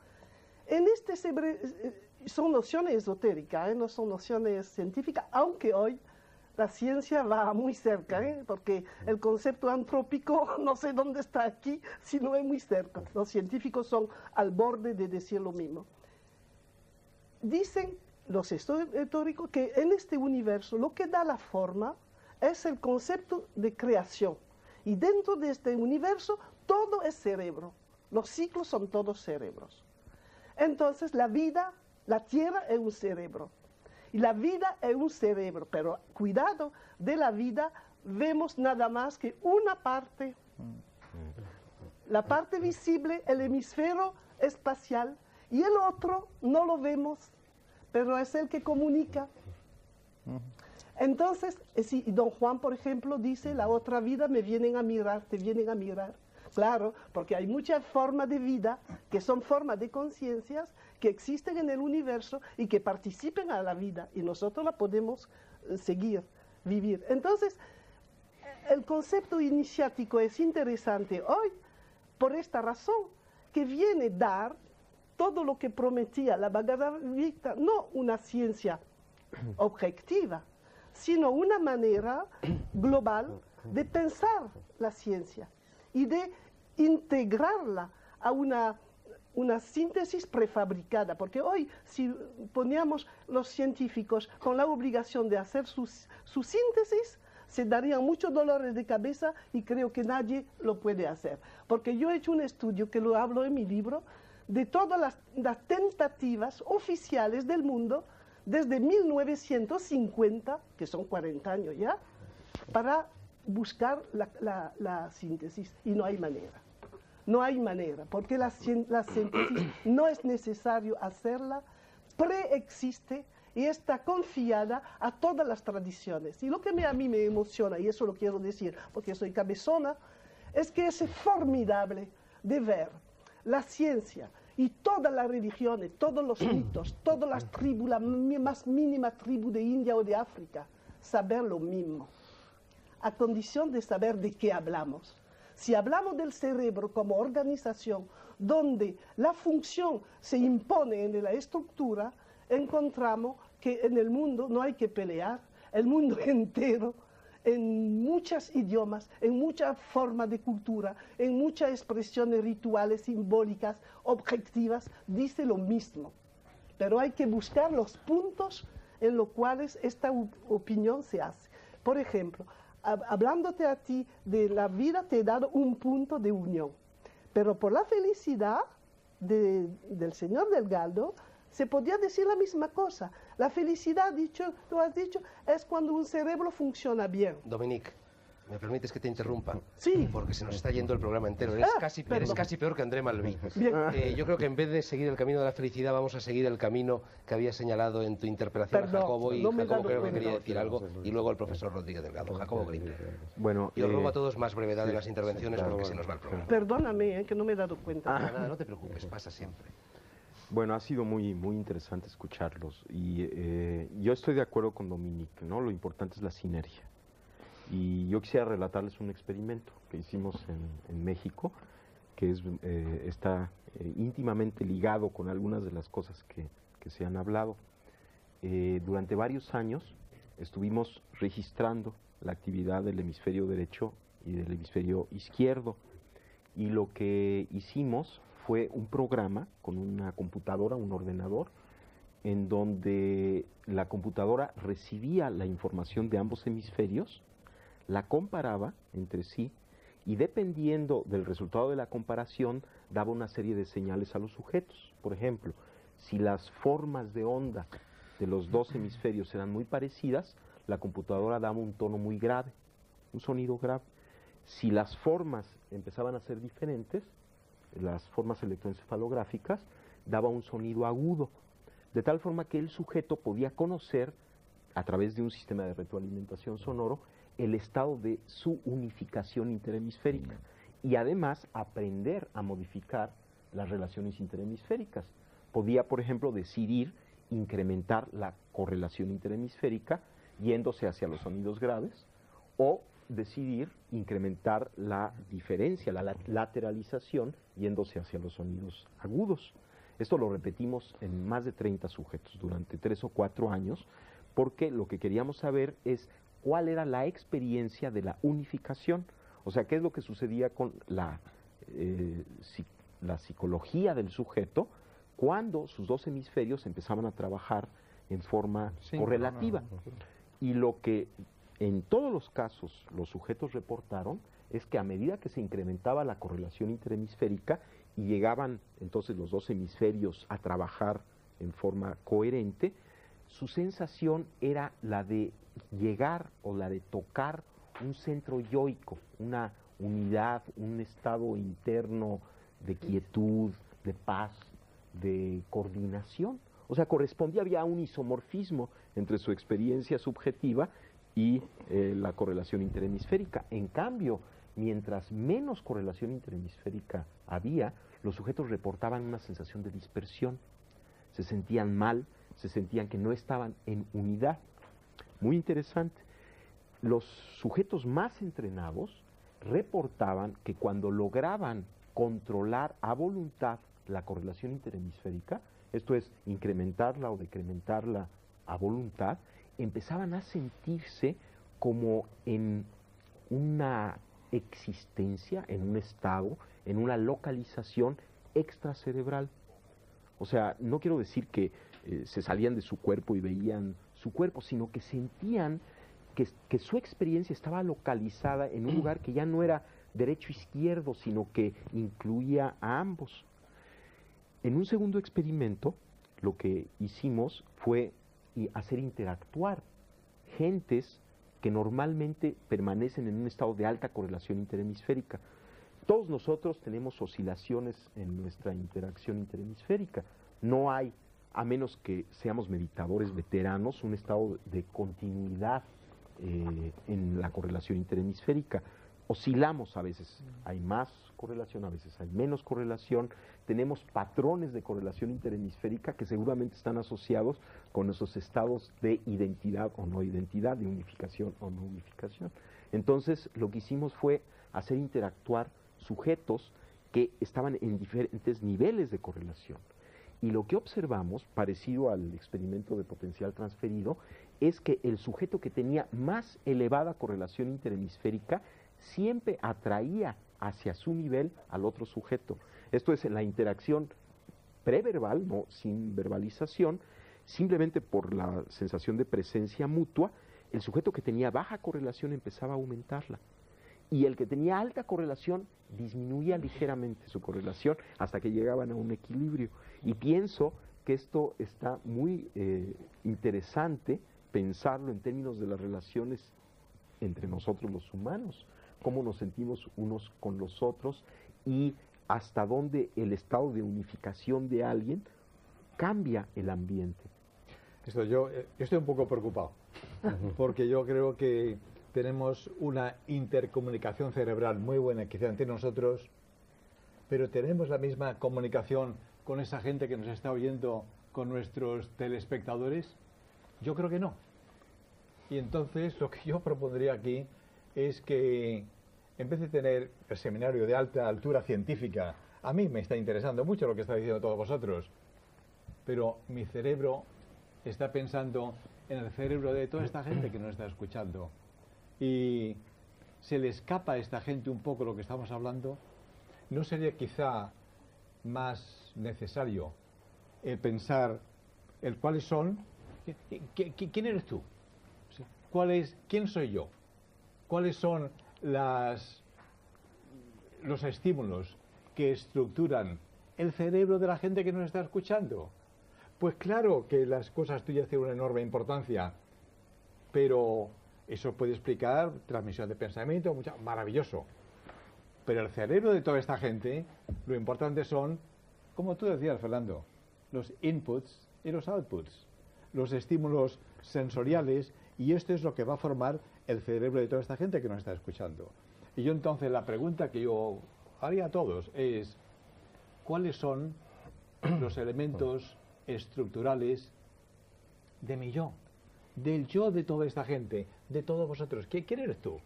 En son nociones esotéricas, no son nociones científicas, aunque hoy la ciencia va muy cerca, porque el concepto antrópico no sé dónde está aquí, sino es muy cerca. Los científicos son al borde de decir lo mismo. Dicen los esotéricos que en este universo lo que da la forma es el concepto de creación. Y dentro de este universo todo es cerebro. Los ciclos son todos cerebros. Entonces la vida, la tierra es un cerebro. Y la vida es un cerebro. Pero cuidado, de la vida vemos nada más que una parte. La parte visible, el hemisferio espacial, y el otro no lo vemos, pero es el que comunica. Entonces, si don Juan, por ejemplo, dice, la otra vida me vienen a mirar, te vienen a mirar. claro, porque hay muchas formas de vida que son formas de conciencias que existen en el universo y que participan a la vida y nosotros la podemos seguir, vivir. Entonces, el concepto iniciático es interesante hoy por esta razón, que viene a dar todo lo que prometía la Bhagavad Gita, no una ciencia objetiva, sino una manera global de pensar la ciencia y de integrarla a una síntesis prefabricada, porque hoy si poníamos los científicos con la obligación de hacer su síntesis, se darían muchos dolores de cabeza y creo que nadie lo puede hacer. Porque yo he hecho un estudio, que lo hablo en mi libro, de todas las tentativas oficiales del mundo desde 1950, que son 40 años ya, para buscar la síntesis. Y no hay manera. No hay manera, porque la síntesis no es necesario hacerla, preexiste y está confiada a todas las tradiciones. Y lo que a mí me emociona, y eso lo quiero decir porque soy cabezona, es que es formidable de ver la ciencia y todas las religiones, todos los mitos, todas las tribus, la más mínima tribu de India o de África, saber lo mismo, a condición de saber de qué hablamos. Si hablamos del cerebro como organización, donde la función se impone en la estructura, encontramos que en el mundo no hay que pelear, el mundo entero, en muchos idiomas, en muchas formas de cultura, en muchas expresiones rituales, simbólicas, objetivas, dice lo mismo. Pero hay que buscar los puntos en los cuales esta opinión se hace. Por ejemplo, hablándote a ti de la vida, te he dado un punto de unión. Pero por la felicidad del señor Delgado, se podía decir la misma cosa. La felicidad, tú has dicho, es cuando un cerebro funciona bien. Dominique, ¿me permites que te interrumpa? Sí. Porque se nos está yendo el programa entero. Eres casi peor que André Malví. Yo creo que en vez de seguir el camino de la felicidad, vamos a seguir el camino que había señalado en tu interpelación a Jacobo. Y Jacobo creo que quería decir algo. Y luego el profesor Rodríguez Delgado. Jacobo Grimberg. Bueno, Yo ruego a todos más brevedad de las intervenciones porque se nos va el programa. Perdóname, que no me he dado cuenta. Nada, no te preocupes, pasa siempre. Bueno, ha sido muy, muy interesante escucharlos y yo estoy de acuerdo con Dominique, ¿no? Lo importante es la sinergia. Y yo quisiera relatarles un experimento que hicimos en México, que está íntimamente ligado con algunas de las cosas que se han hablado. Durante varios años estuvimos registrando la actividad del hemisferio derecho y del hemisferio izquierdo, y lo que hicimos fue un programa con una computadora, un ordenador, en donde la computadora recibía la información de ambos hemisferios, la comparaba entre sí y dependiendo del resultado de la comparación daba una serie de señales a los sujetos. Por ejemplo, si las formas de onda de los dos hemisferios eran muy parecidas, la computadora daba un tono muy grave, un sonido grave. Si las formas empezaban a ser diferentes, las formas electroencefalográficas, daba un sonido agudo, de tal forma que el sujeto podía conocer, a través de un sistema de retroalimentación sonoro, el estado de su unificación interhemisférica y además aprender a modificar las relaciones interhemisféricas. Podía, por ejemplo, decidir incrementar la correlación interhemisférica yéndose hacia los sonidos graves o decidir incrementar la diferencia, la lateralización, yéndose hacia los sonidos agudos. Esto lo repetimos en más de 30 sujetos durante 3 o 4 años, porque lo que queríamos saber es cuál era la experiencia de la unificación, o sea, qué es lo que sucedía con la psicología del sujeto cuando sus dos hemisferios empezaban a trabajar en forma correlativa. Y lo que en todos los casos los sujetos reportaron es que a medida que se incrementaba la correlación interhemisférica y llegaban entonces los dos hemisferios a trabajar en forma coherente, su sensación era la de llegar o la de tocar un centro yoico, una unidad, un estado interno de quietud, de paz, de coordinación. O sea, había un isomorfismo entre su experiencia subjetiva y la correlación interhemisférica. En cambio, mientras menos correlación interhemisférica había, los sujetos reportaban una sensación de dispersión. Se sentían mal, se sentían que no estaban en unidad. Muy interesante. Los sujetos más entrenados reportaban que cuando lograban controlar a voluntad la correlación interhemisférica, esto es, incrementarla o decrementarla a voluntad, empezaban a sentirse como en una existencia, en un estado, en una localización extracerebral. O sea, no quiero decir que se salían de su cuerpo y veían su cuerpo, sino que sentían que su experiencia estaba localizada en un lugar que ya no era derecho-izquierdo, sino que incluía a ambos. En un segundo experimento, lo que hicimos fue hacer interactuar gentes que normalmente permanecen en un estado de alta correlación interhemisférica. Todos nosotros tenemos oscilaciones en nuestra interacción interhemisférica. No hay, a menos que seamos meditadores veteranos, un estado de continuidad en la correlación interhemisférica. Oscilamos, a veces hay más correlación, a veces hay menos correlación. Tenemos patrones de correlación interhemisférica que seguramente están asociados con nuestros estados de identidad o no identidad, de unificación o no unificación. Entonces, lo que hicimos fue hacer interactuar sujetos que estaban en diferentes niveles de correlación. Y lo que observamos, parecido al experimento de potencial transferido, es que el sujeto que tenía más elevada correlación interhemisférica siempre atraía hacia su nivel al otro sujeto. Esto es en la interacción preverbal, no sin verbalización, simplemente por la sensación de presencia mutua, el sujeto que tenía baja correlación empezaba a aumentarla. Y el que tenía alta correlación disminuía ligeramente su correlación hasta que llegaban a un equilibrio. Y pienso que esto está muy interesante pensarlo en términos de las relaciones entre nosotros los humanos, cómo nos sentimos unos con los otros y hasta dónde el estado de unificación de alguien cambia el ambiente. Yo estoy un poco preocupado, porque yo creo que tenemos una intercomunicación cerebral muy buena quizá entre nosotros, pero ¿tenemos la misma comunicación con esa gente que nos está oyendo, con nuestros telespectadores? Yo creo que no. Y entonces lo que yo propondría aquí es que, en vez de tener el seminario de alta altura científica, a mí me está interesando mucho lo que está diciendo todos vosotros, pero mi cerebro está pensando en el cerebro de toda esta gente que nos está escuchando. Y se le escapa a esta gente un poco lo que estamos hablando. ¿No sería quizá más necesario pensar el cuáles son? ¿Quién eres tú? ¿Quién soy yo? ¿Cuáles son los estímulos que estructuran el cerebro de la gente que nos está escuchando? Pues claro que las cosas tuyas tienen una enorme importancia, pero eso puede explicar transmisión de pensamiento, maravilloso. Pero el cerebro de toda esta gente, lo importante son, como tú decías, Fernando, los inputs y los outputs, los estímulos sensoriales, y esto es lo que va a formar el cerebro de toda esta gente que nos está escuchando. Y yo entonces la pregunta que yo haría a todos es, ¿cuáles son los elementos estructurales de mi yo? Del yo de toda esta gente, de todos vosotros. ¿Quién eres tú?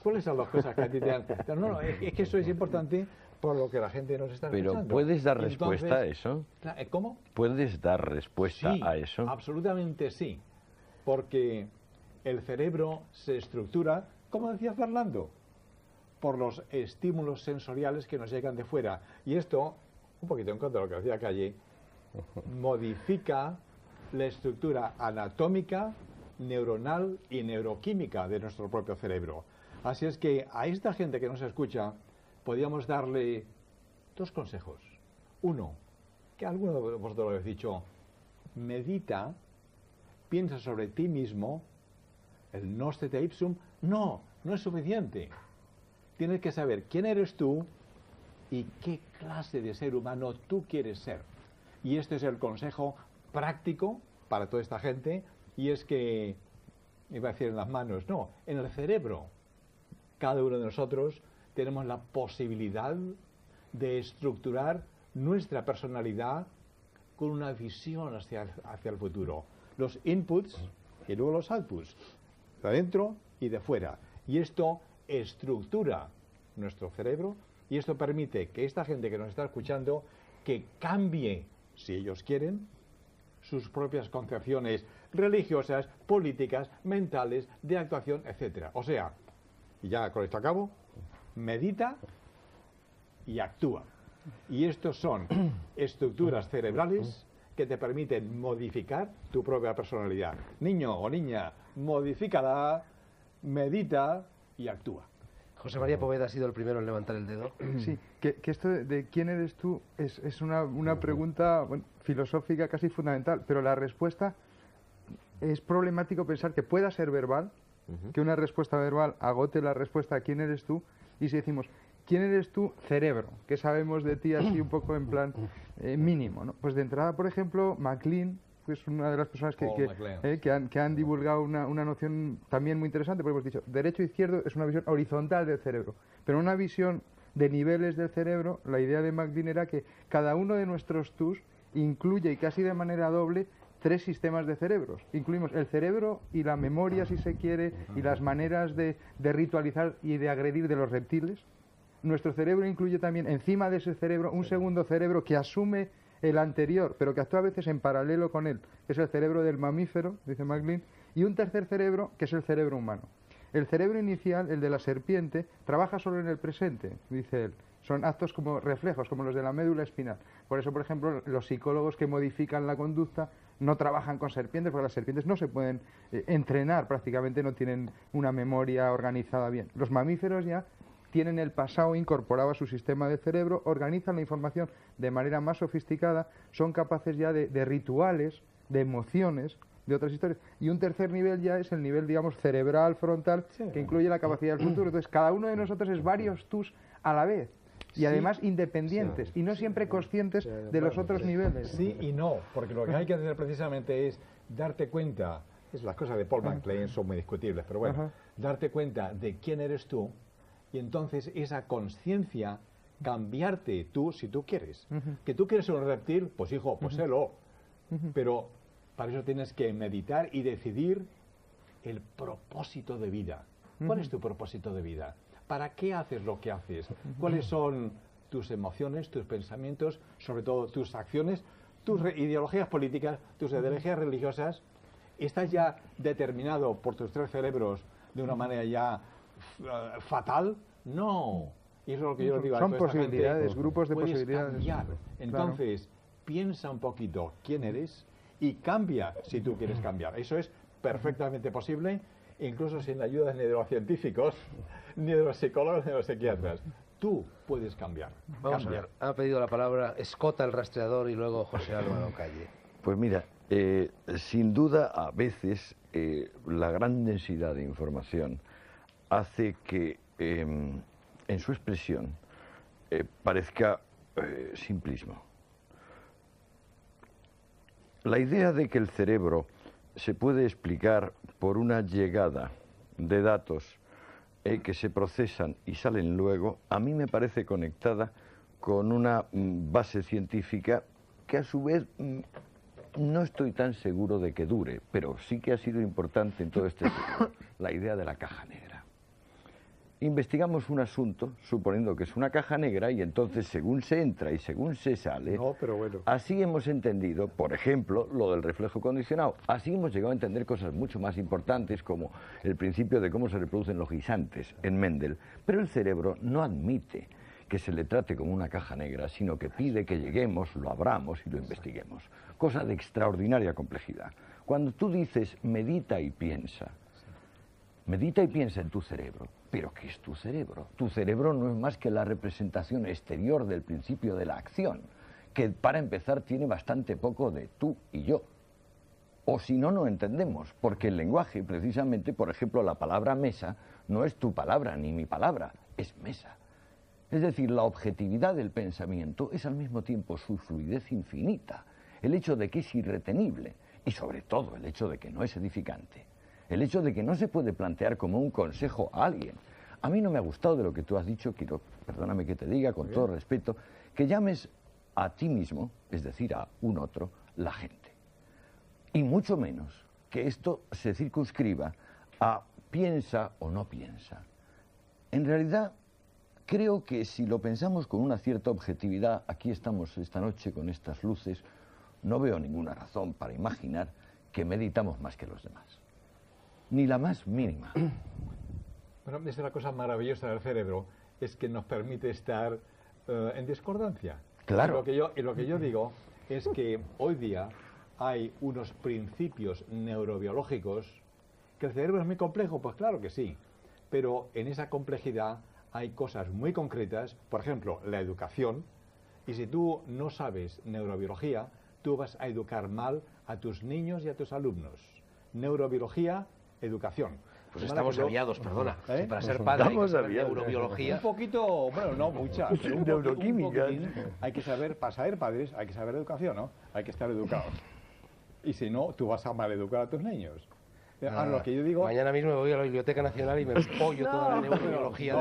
¿Cuáles son las cosas que a ti te dan? No, es que eso es importante por lo que la gente nos está escuchando. Pero ¿puedes dar respuesta a eso? ¿Cómo? ¿Puedes dar respuesta Sí, a eso? Absolutamente sí. Porque el cerebro se estructura, como decía Fernando, por los estímulos sensoriales que nos llegan de fuera. Y esto, un poquito en contra de lo que decía Calle, modifica la estructura anatómica, neuronal y neuroquímica de nuestro propio cerebro. Así es que a esta gente que nos escucha podríamos darle dos consejos. Uno, que alguno de vosotros lo habéis dicho, medita, piensa sobre ti mismo, el nostete ipsum. No es suficiente. Tienes que saber quién eres tú y qué clase de ser humano tú quieres ser. Y este es el consejo práctico para toda esta gente, y es que, iba a decir en las manos, no, en el cerebro. cada uno de nosotros tenemos la posibilidad de estructurar nuestra personalidad con una visión hacia el futuro. Los inputs y luego los outputs, de adentro y de fuera. Y esto estructura nuestro cerebro y esto permite que esta gente que nos está escuchando que cambie, si ellos quieren, sus propias concepciones religiosas, políticas, mentales, de actuación, etc. O sea, y ya con esto acabo, medita y actúa. Y estos son estructuras cerebrales que te permiten modificar tu propia personalidad. Niño o niña, modifícala, medita y actúa. José María Poveda ha sido el primero en levantar el dedo. Sí, que esto de quién eres tú es una pregunta filosófica casi fundamental, pero la respuesta es problemático pensar que pueda ser verbal, que una respuesta verbal agote la respuesta a quién eres tú, y si decimos quién eres tú, cerebro, ¿qué sabemos de ti así un poco en plan mínimo, ¿no? Pues de entrada, por ejemplo, MacLean, que es una de las personas que han divulgado una noción también muy interesante, porque hemos dicho, derecho e izquierdo es una visión horizontal del cerebro, pero una visión de niveles del cerebro, la idea de MacLean era que cada uno de nuestros tus incluye, y casi de manera doble, 3 sistemas de cerebros. Incluimos el cerebro y la memoria, si se quiere, y las maneras de ritualizar y de agredir de los reptiles. Nuestro cerebro incluye también, encima de ese cerebro, un segundo cerebro que asume el anterior, pero que actúa a veces en paralelo con él, que es el cerebro del mamífero, dice MacLean, y un tercer cerebro, que es el cerebro humano. El cerebro inicial, el de la serpiente, trabaja solo en el presente, dice él. Son actos como reflejos, como los de la médula espinal. Por eso, por ejemplo, los psicólogos que modifican la conducta no trabajan con serpientes, porque las serpientes no se pueden entrenar, prácticamente no tienen una memoria organizada bien. Los mamíferos ya tienen el pasado incorporado a su sistema de cerebro, organizan la información de manera más sofisticada, son capaces ya de rituales, de emociones, de otras historias. Y un tercer nivel ya es el nivel, digamos, cerebral, frontal, que incluye la capacidad del futuro. Entonces, cada uno de nosotros es varios tus a la vez. Y además independientes, y no siempre conscientes de los otros niveles. Sí y no, porque lo que hay que hacer precisamente es darte cuenta, las cosas de Paul MacLean son muy discutibles, pero bueno, darte cuenta de quién eres tú, y entonces esa conciencia, cambiarte tú si tú quieres. Que tú quieres ser un reptil, pues hijo, pues sélo. Pero para eso tienes que meditar y decidir el propósito de vida. ¿Cuál es tu propósito de vida? ¿Para qué haces lo que haces? ¿Cuáles son tus emociones, tus pensamientos, sobre todo tus acciones, tus ideologías políticas, tus ideologías religiosas? ¿Estás ya determinado por tus 3 cerebros de una manera ya fatal? No. Y eso es lo que yo digo. Son posibilidades, grupos de posibilidades. Cambiar. Entonces, piensa un poquito quién eres y cambia si tú quieres cambiar. Eso es perfectamente posible, incluso sin la ayuda de neurocientíficos, ni de los psicólogos, ni de los psiquiatras. Tú puedes cambiar. Vamos a ver, ha pedido la palabra Escota, el rastreador, y luego José Álvaro Calle. Pues mira, sin duda a veces la gran densidad de información hace que en su expresión parezca simplismo. La idea de que el cerebro se puede explicar por una llegada de datos que se procesan y salen luego, a mí me parece conectada con una base científica que a su vez no estoy tan seguro de que dure, pero sí que ha sido importante en todo este siglo, la idea de la caja negra. Investigamos un asunto suponiendo que es una caja negra y entonces según se entra y según se sale, así hemos entendido, por ejemplo, lo del reflejo condicionado. Así hemos llegado a entender cosas mucho más importantes como el principio de cómo se reproducen los guisantes en Mendel. Pero el cerebro no admite que se le trate como una caja negra, sino que pide que lleguemos, lo abramos y lo investiguemos. Cosa de extraordinaria complejidad. Cuando tú dices medita y piensa en tu cerebro. ¿Pero qué es tu cerebro? Tu cerebro no es más que la representación exterior del principio de la acción, que para empezar tiene bastante poco de tú y yo. O si no, no entendemos, porque el lenguaje, precisamente, por ejemplo, la palabra mesa, no es tu palabra ni mi palabra, es mesa. Es decir, la objetividad del pensamiento es al mismo tiempo su fluidez infinita, el hecho de que es irretenible y sobre todo el hecho de que no es edificante. El hecho de que no se puede plantear como un consejo a alguien. A mí no me ha gustado de lo que tú has dicho, quiero, perdóname que te diga, con todo respeto, que llames a ti mismo, es decir, a un otro, la gente. Y mucho menos que esto se circunscriba a piensa o no piensa. En realidad, creo que si lo pensamos con una cierta objetividad, aquí estamos esta noche con estas luces, no veo ninguna razón para imaginar que meditamos más que los demás. Ni la más mínima. Bueno, es una cosa maravillosa del cerebro, es que nos permite estar en discordancia. Claro. Y lo que yo digo es que hoy día hay unos principios neurobiológicos, que el cerebro es muy complejo, pues claro que sí, pero en esa complejidad hay cosas muy concretas, por ejemplo, la educación, y si tú no sabes neurobiología, tú vas a educar mal a tus niños y a tus alumnos. Neurobiología, educación. Pues estamos aviados, perdona. ¿Eh? Si para ser padre hay que saber aviados. neurobiología. Un poquito, bueno, no mucha, pero un Neuroquímica. poquitín, hay que saber, para ser padres, hay que saber educación, ¿no? Hay que estar educados. Y si no, tú vas a maleducar a tus niños. Ahora, lo que yo digo... Mañana mismo me voy a la Biblioteca Nacional y me empollo toda la neurobiología.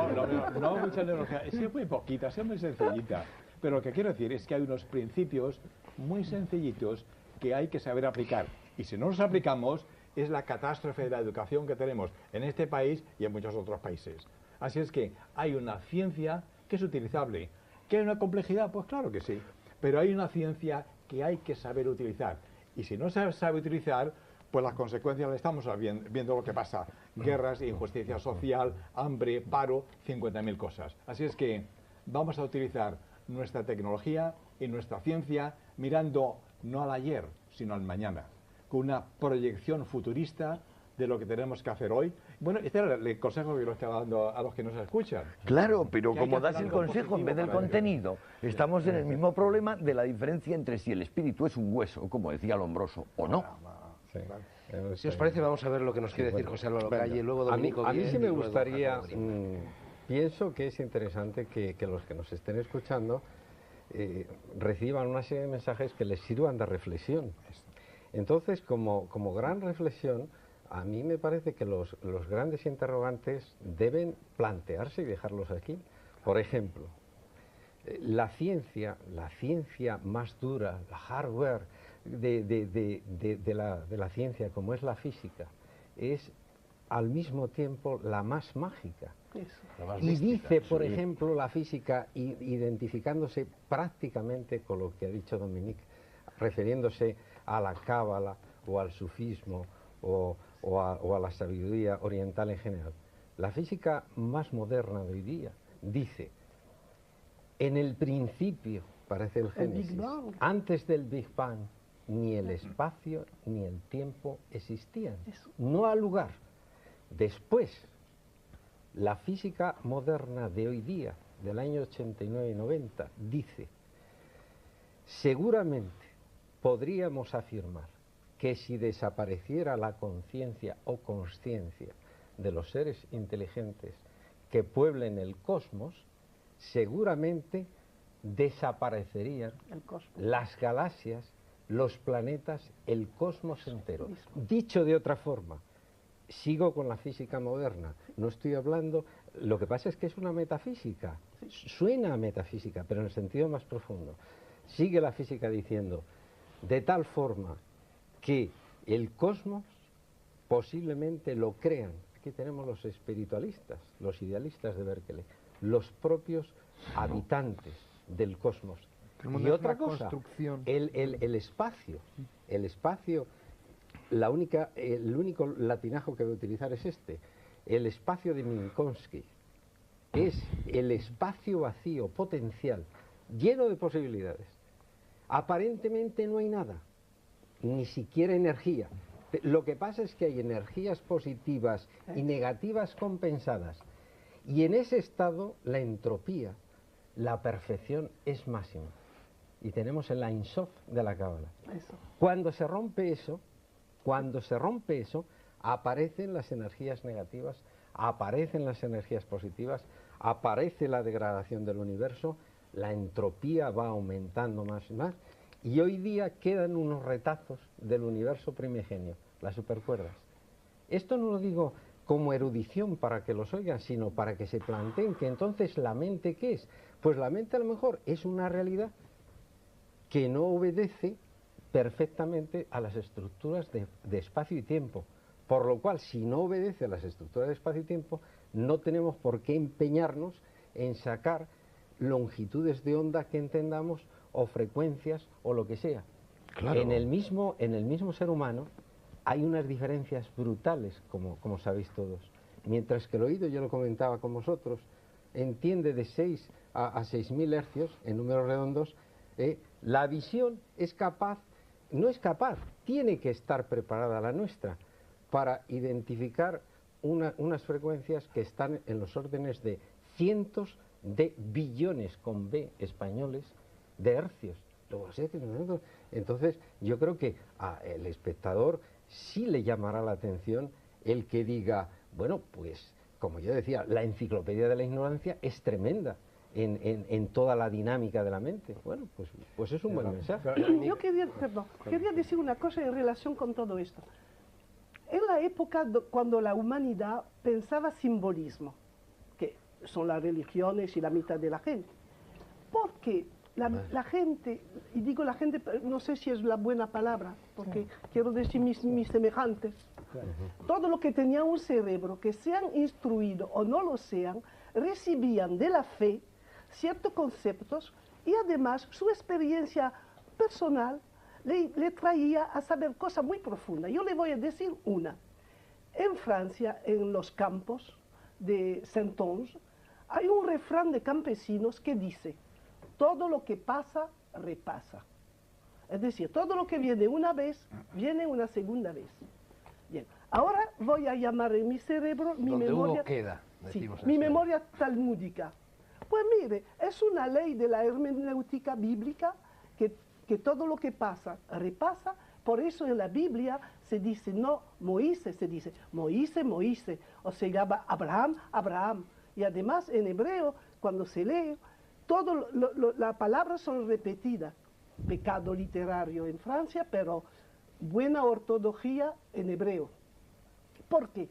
No mucha neurología, es muy poquita, es muy sencillita. Pero lo que quiero decir es que hay unos principios muy sencillitos que hay que saber aplicar. Y si no los aplicamos, es la catástrofe de la educación que tenemos en este país y en muchos otros países. Así es que hay una ciencia que es utilizable. ¿Que hay una complejidad? Pues claro que sí. Pero hay una ciencia que hay que saber utilizar. Y si no se sabe utilizar, pues las consecuencias le estamos viendo lo que pasa. Guerras, injusticia social, hambre, paro, 50.000 cosas. Así es que vamos a utilizar nuestra tecnología y nuestra ciencia mirando no al ayer, sino al mañana, con una proyección futurista de lo que tenemos que hacer hoy. Bueno, este era el consejo que yo le estaba dando a los que nos escuchan. Claro, pero Que hay como que hacer das el algo consejo en vez del positivo para contenido, estamos en el mismo problema de la diferencia entre si el espíritu es un hueso, como decía Lombroso, o no. Si os parece, vamos a ver lo que nos quiere decir José Álvaro Calle, luego Dominico a mí Guillén sí y me luego gustaría, Jacobo Grimberg. pienso que es interesante que los que nos estén escuchando reciban una serie de mensajes que les sirvan de reflexión. Entonces, como gran reflexión, a mí me parece que los grandes interrogantes deben plantearse y dejarlos aquí. Por ejemplo, la ciencia más dura, la hardware de la ciencia, como es la física, es al mismo tiempo la más mágica. Eso. Y dice, por ejemplo, la física, identificándose prácticamente con lo que ha dicho Dominique, refiriéndose a la cábala o al sufismo o a la sabiduría oriental en general. La física más moderna de hoy día dice, en el principio, parece el Génesis, Big Bang. antes del Big Bang, ni el espacio ni el tiempo existían. Eso. No ha lugar. Después, la física moderna de hoy día, del año 89 y 90, dice, seguramente podríamos afirmar que si desapareciera la conciencia o consciencia de los seres inteligentes que pueblen el cosmos, seguramente desaparecerían El cosmos. las galaxias, los planetas, el cosmos entero. Dicho de otra forma, sigo con la física moderna, no estoy hablando, lo que pasa es que es una metafísica, suena a metafísica, pero en el sentido más profundo. Sigue la física diciendo, de tal forma que el cosmos posiblemente lo crean, aquí tenemos los espiritualistas, los idealistas de Berkeley, los propios habitantes del cosmos. Tenemos Y otra una cosa, construcción. el espacio, el único latinajo que voy a utilizar es este, el espacio de Minkowski, es el espacio vacío, potencial, lleno de posibilidades. Aparentemente no hay nada, ni siquiera energía. Lo que pasa es que hay energías positivas y negativas compensadas. Y en ese estado, la entropía, la perfección es máxima. Y tenemos el Ein Sof de la Cábala. Eso. Cuando se rompe eso, aparecen las energías negativas, aparecen las energías positivas, aparece la degradación del universo, la entropía va aumentando más y más, y hoy día quedan unos retazos del universo primigenio, las supercuerdas. Esto no lo digo como erudición para que los oigan, sino para que se planteen que entonces la mente, ¿qué es? Pues la mente a lo mejor es una realidad que no obedece perfectamente a las estructuras de espacio y tiempo. Por lo cual, si no obedece a las estructuras de espacio y tiempo, no tenemos por qué empeñarnos en sacar longitudes de onda que entendamos o frecuencias o lo que sea. Claro. En el mismo ser humano hay unas diferencias brutales, como sabéis todos. Mientras que el oído, yo lo comentaba con vosotros, entiende de 6 a 6.000 hercios en números redondos, la visión es capaz, no es capaz, tiene que estar preparada la nuestra para identificar unas frecuencias que están en los órdenes de cientos de billones, con B, españoles, de hercios. Entonces, yo creo que al espectador sí le llamará la atención el que diga, bueno, pues, como yo decía, la enciclopedia de la ignorancia es tremenda en toda la dinámica de la mente. Bueno, pues es un buen mensaje. Yo quería decir una cosa en relación con todo esto. En la época cuando la humanidad pensaba simbolismo, que son las religiones y la mitad de la gente, porque la gente, y digo la gente, no sé si es la buena palabra, porque quiero decir mis semejantes, todo lo que tenía un cerebro, que sean instruidos o no lo sean, recibían de la fe ciertos conceptos y además su experiencia personal le traía a saber cosas muy profundas. Yo le voy a decir una. En Francia, en los campos de Saintonge, hay un refrán de campesinos que dice: todo lo que pasa, repasa. Es decir, todo lo que viene una vez, viene una segunda vez. Bien, ahora voy a llamar en mi cerebro mi memoria... queda, decimos mi memoria talmúdica. Pues mire, es una ley de la hermenéutica bíblica que todo lo que pasa, repasa. Por eso en la Biblia se dice no Moisés, se dice Moisés, Moisés, o se llama Abraham, Abraham. Y además en hebreo, cuando se lee, las palabras son repetidas. Pecado literario en Francia, pero buena ortografía en hebreo. ¿Por qué?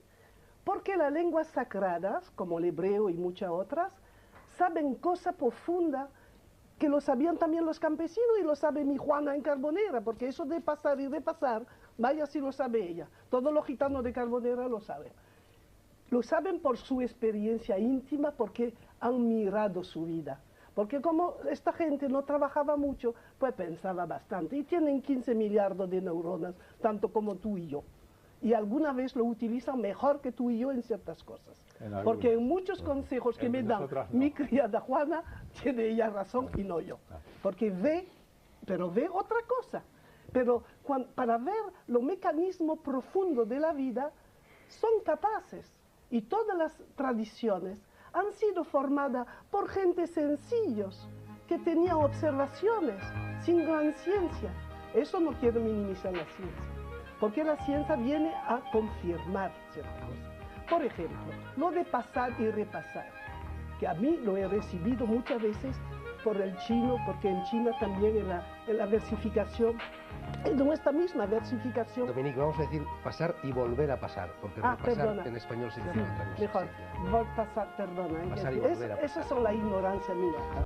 Porque las lenguas sagradas, como el hebreo y muchas otras, saben cosas profundas que lo sabían también los campesinos y lo sabe mi Juana en Carbonera, porque eso de pasar y repasar, vaya si lo sabe ella. Todos los gitanos de Carbonera lo saben. Lo saben por su experiencia íntima, porque han mirado su vida. Porque como esta gente no trabajaba mucho, pues pensaba bastante. Y tienen 15 millardos de neuronas, tanto como tú y yo. Y alguna vez lo utilizan mejor que tú y yo en ciertas cosas. Porque en muchos consejos que me dan mi criada Juana, tiene ella razón y no yo. Porque ve otra cosa. Pero para ver los mecanismos profundos de la vida, son capaces. Y todas las tradiciones han sido formadas por gente sencillos, que tenían observaciones, sin gran ciencia. Eso no quiero minimizar la ciencia, porque la ciencia viene a confirmar ciertas cosas. Por ejemplo, lo de pasar y repasar, que a mí lo he recibido muchas veces por el chino, porque en China también en la versificación, en nuestra misma versificación... Dominique, vamos a decir pasar y volver a pasar, porque repasar en español significa otra cosa. Mejor, pasar, perdona. Pasar y volver a pasar. Esas son la ignorancia mía. El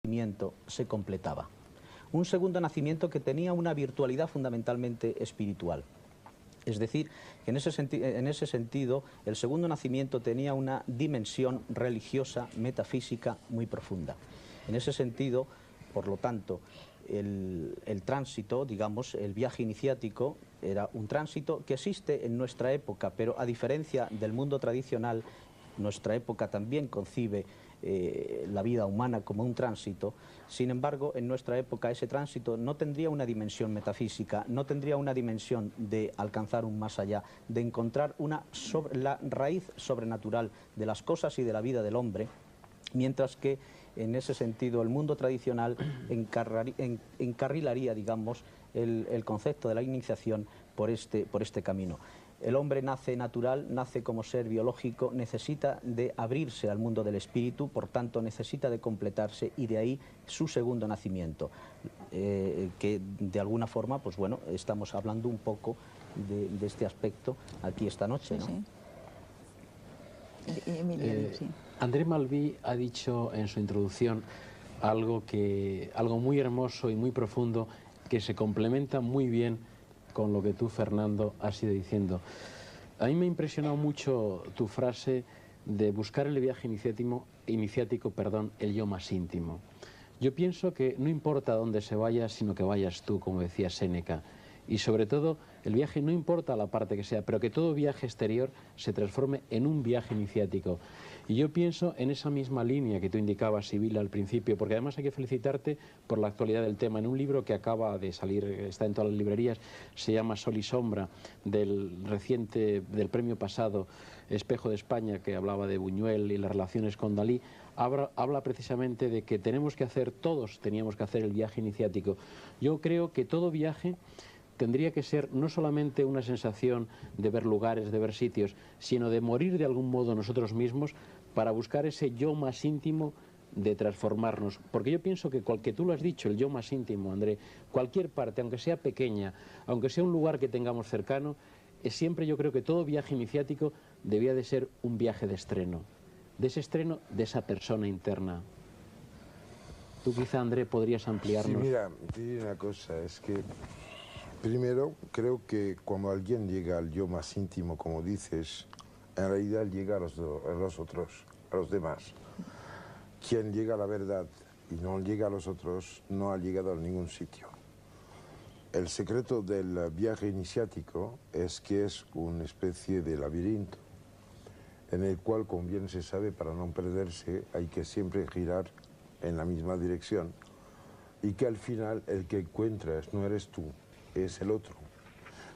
nacimiento se completaba. Un segundo nacimiento que tenía una virtualidad fundamentalmente espiritual. Es decir, que en ese sentido el segundo nacimiento tenía una dimensión religiosa, metafísica muy profunda. En ese sentido, por lo tanto, el tránsito, digamos, el viaje iniciático, era un tránsito que existe en nuestra época, pero a diferencia del mundo tradicional, nuestra época también concibe la vida humana como un tránsito. Sin embargo, en nuestra época ese tránsito no tendría una dimensión metafísica, no tendría una dimensión de alcanzar un más allá, de encontrar la raíz sobrenatural de las cosas y de la vida del hombre, mientras que en ese sentido el mundo tradicional encarrilaría, digamos, el concepto de la iniciación por este camino. El hombre nace natural, nace como ser biológico, necesita de abrirse al mundo del espíritu, por tanto necesita de completarse, y de ahí su segundo nacimiento, que de alguna forma, pues bueno, estamos hablando un poco de este aspecto aquí esta noche, ¿no? Sí. Emilio, sí. André Malví ha dicho en su introducción algo muy hermoso y muy profundo que se complementa muy bien con lo que tú, Fernando, has ido diciendo. A mí me ha impresionado mucho tu frase de buscar en el viaje iniciático, el yo más íntimo. Yo pienso que no importa dónde se vaya, sino que vayas tú, como decía Séneca. Y sobre todo, el viaje no importa la parte que sea, pero que todo viaje exterior se transforme en un viaje iniciático. Y yo pienso en esa misma línea que tú indicabas, Sibila, al principio, porque además hay que felicitarte por la actualidad del tema. En un libro que acaba de salir, está en todas las librerías, se llama Sol y Sombra, del premio pasado Espejo de España, que hablaba de Buñuel y las relaciones con Dalí, habla precisamente de que todos teníamos que hacer el viaje iniciático. Yo creo que todo viaje tendría que ser no solamente una sensación de ver lugares, de ver sitios, sino de morir de algún modo nosotros mismos para buscar ese yo más íntimo de transformarnos. Porque yo pienso que tú lo has dicho, el yo más íntimo, André, cualquier parte, aunque sea pequeña, aunque sea un lugar que tengamos cercano, siempre yo creo que todo viaje iniciático debía de ser un viaje de estreno. De ese estreno, de esa persona interna. Tú quizá, André, podrías ampliarnos. Sí, mira, te digo una cosa, es que primero, creo que cuando alguien llega al yo más íntimo, como dices, en realidad llega a los otros, a los demás. Quien llega a la verdad y no llega a los otros, no ha llegado a ningún sitio. El secreto del viaje iniciático es que es una especie de laberinto, en el cual, como bien se sabe, para no perderse, hay que siempre girar en la misma dirección, y que al final el que encuentras no eres tú, es el otro.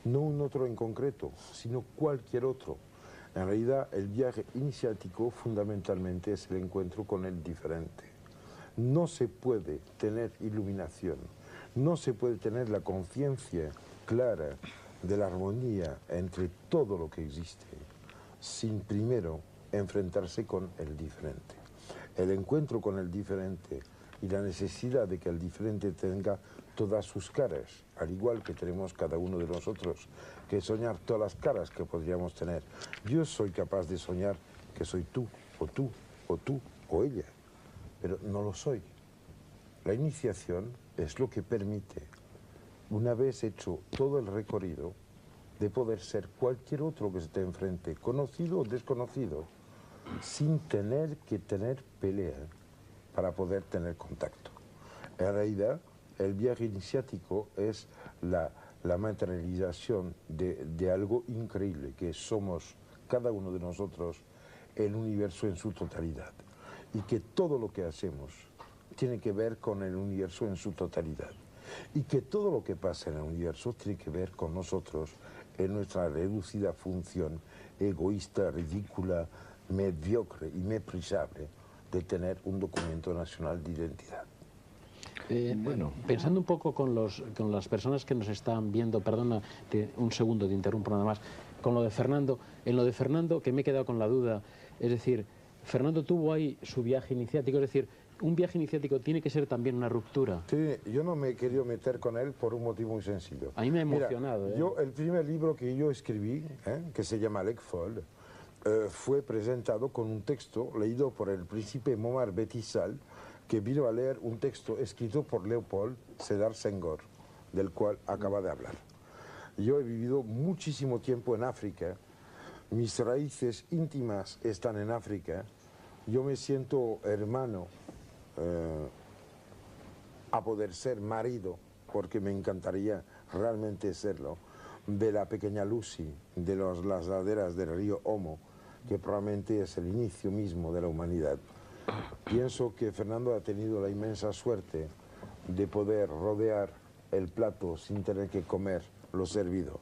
No un otro en concreto, sino cualquier otro. En realidad, el viaje iniciático fundamentalmente es el encuentro con el diferente. No se puede tener iluminación, no se puede tener la conciencia clara de la armonía entre todo lo que existe, sin primero enfrentarse con el diferente. El encuentro con el diferente y la necesidad de que el diferente tenga todas sus caras, al igual que tenemos cada uno de nosotros, que soñar todas las caras que podríamos tener. Yo soy capaz de soñar que soy tú, o tú, o tú, o ella, pero no lo soy. La iniciación es lo que permite, una vez hecho todo el recorrido, de poder ser cualquier otro que se te enfrente, conocido o desconocido, sin tener que tener pelea para poder tener contacto. En realidad, el viaje iniciático es la materialización de algo increíble, que somos cada uno de nosotros el universo en su totalidad, y que todo lo que hacemos tiene que ver con el universo en su totalidad, y que todo lo que pasa en el universo tiene que ver con nosotros en nuestra reducida función egoísta, ridícula, mediocre y meprisable de tener un documento nacional de identidad. Bueno, pensando un poco con las personas que nos están viendo, perdona un segundo, te interrumpo nada más, con lo de Fernando, en lo de Fernando que me he quedado con la duda, es decir, Fernando tuvo ahí su viaje iniciático, es decir, un viaje iniciático tiene que ser también una ruptura. Sí, yo no me he querido meter con él por un motivo muy sencillo. A mí me ha emocionado. Mira, el primer libro que yo escribí, que se llama L'Ecfol, fue presentado con un texto leído por el príncipe Momar Bettisal, que vino a leer un texto escrito por Leopold Sédar Senghor, del cual acaba de hablar. Yo he vivido muchísimo tiempo en África, mis raíces íntimas están en África, yo me siento hermano a poder ser marido, porque me encantaría realmente serlo, de la pequeña Lucy, de las laderas del río Omo, que probablemente es el inicio mismo de la humanidad. Pienso que Fernando ha tenido la inmensa suerte de poder rodear el plato sin tener que comer lo servido.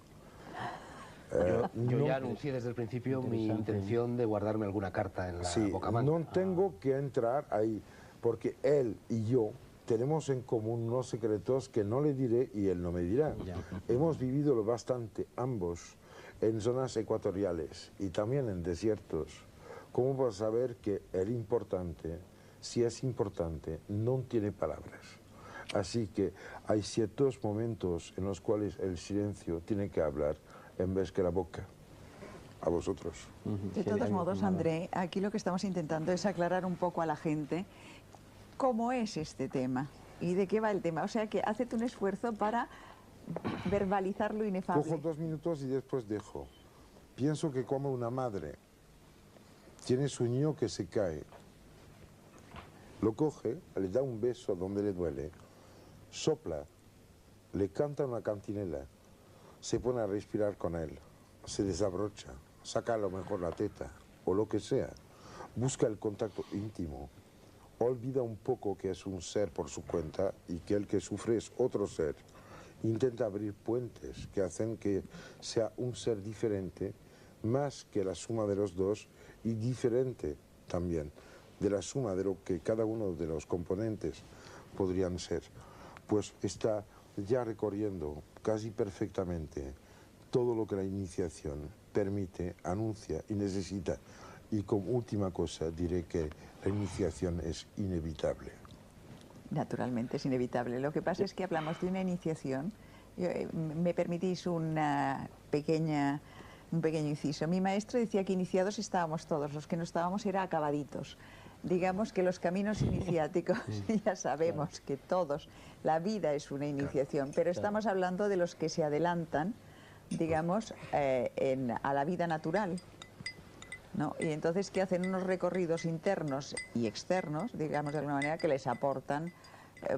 Yo ya anuncié desde el principio mi intención de guardarme alguna carta en la bocamanta. No tengo que entrar ahí, porque él y yo tenemos en común unos secretos que no le diré y él no me dirá. Hemos vivido lo bastante ambos en zonas ecuatoriales y también en desiertos. ¿Cómo vas a saber que el importante, si es importante, no tiene palabras? Así que hay ciertos momentos en los cuales el silencio tiene que hablar en vez que la boca. a vosotros. De todos modos, André, aquí lo que estamos intentando es aclarar un poco a la gente cómo es este tema y de qué va el tema. O sea que hacete un esfuerzo para verbalizar lo inefable. Cojo 2 minutos y después dejo. Pienso que como una madre tiene su niño que se cae, lo coge, le da un beso donde le duele, sopla, le canta una cantinela, se pone a respirar con él, se desabrocha, saca a lo mejor la teta o lo que sea, busca el contacto íntimo, olvida un poco que es un ser por su cuenta y que el que sufre es otro ser, intenta abrir puentes que hacen que sea un ser diferente, más que la suma de los dos y diferente también de la suma de lo que cada uno de los componentes podrían ser. Pues está ya recorriendo casi perfectamente todo lo que la iniciación permite, anuncia y necesita. Y como última cosa diré que la iniciación es inevitable. Naturalmente es inevitable. Lo que pasa es que hablamos de una iniciación. ¿Me permitís un pequeño inciso? Mi maestro decía que iniciados estábamos todos, los que no estábamos era acabaditos. Digamos que los caminos iniciáticos, ya sabemos que todos, la vida es una iniciación, pero estamos hablando de los que se adelantan, digamos, a la vida natural, ¿no? Y entonces que hacen unos recorridos internos y externos, digamos de alguna manera, que les aportan,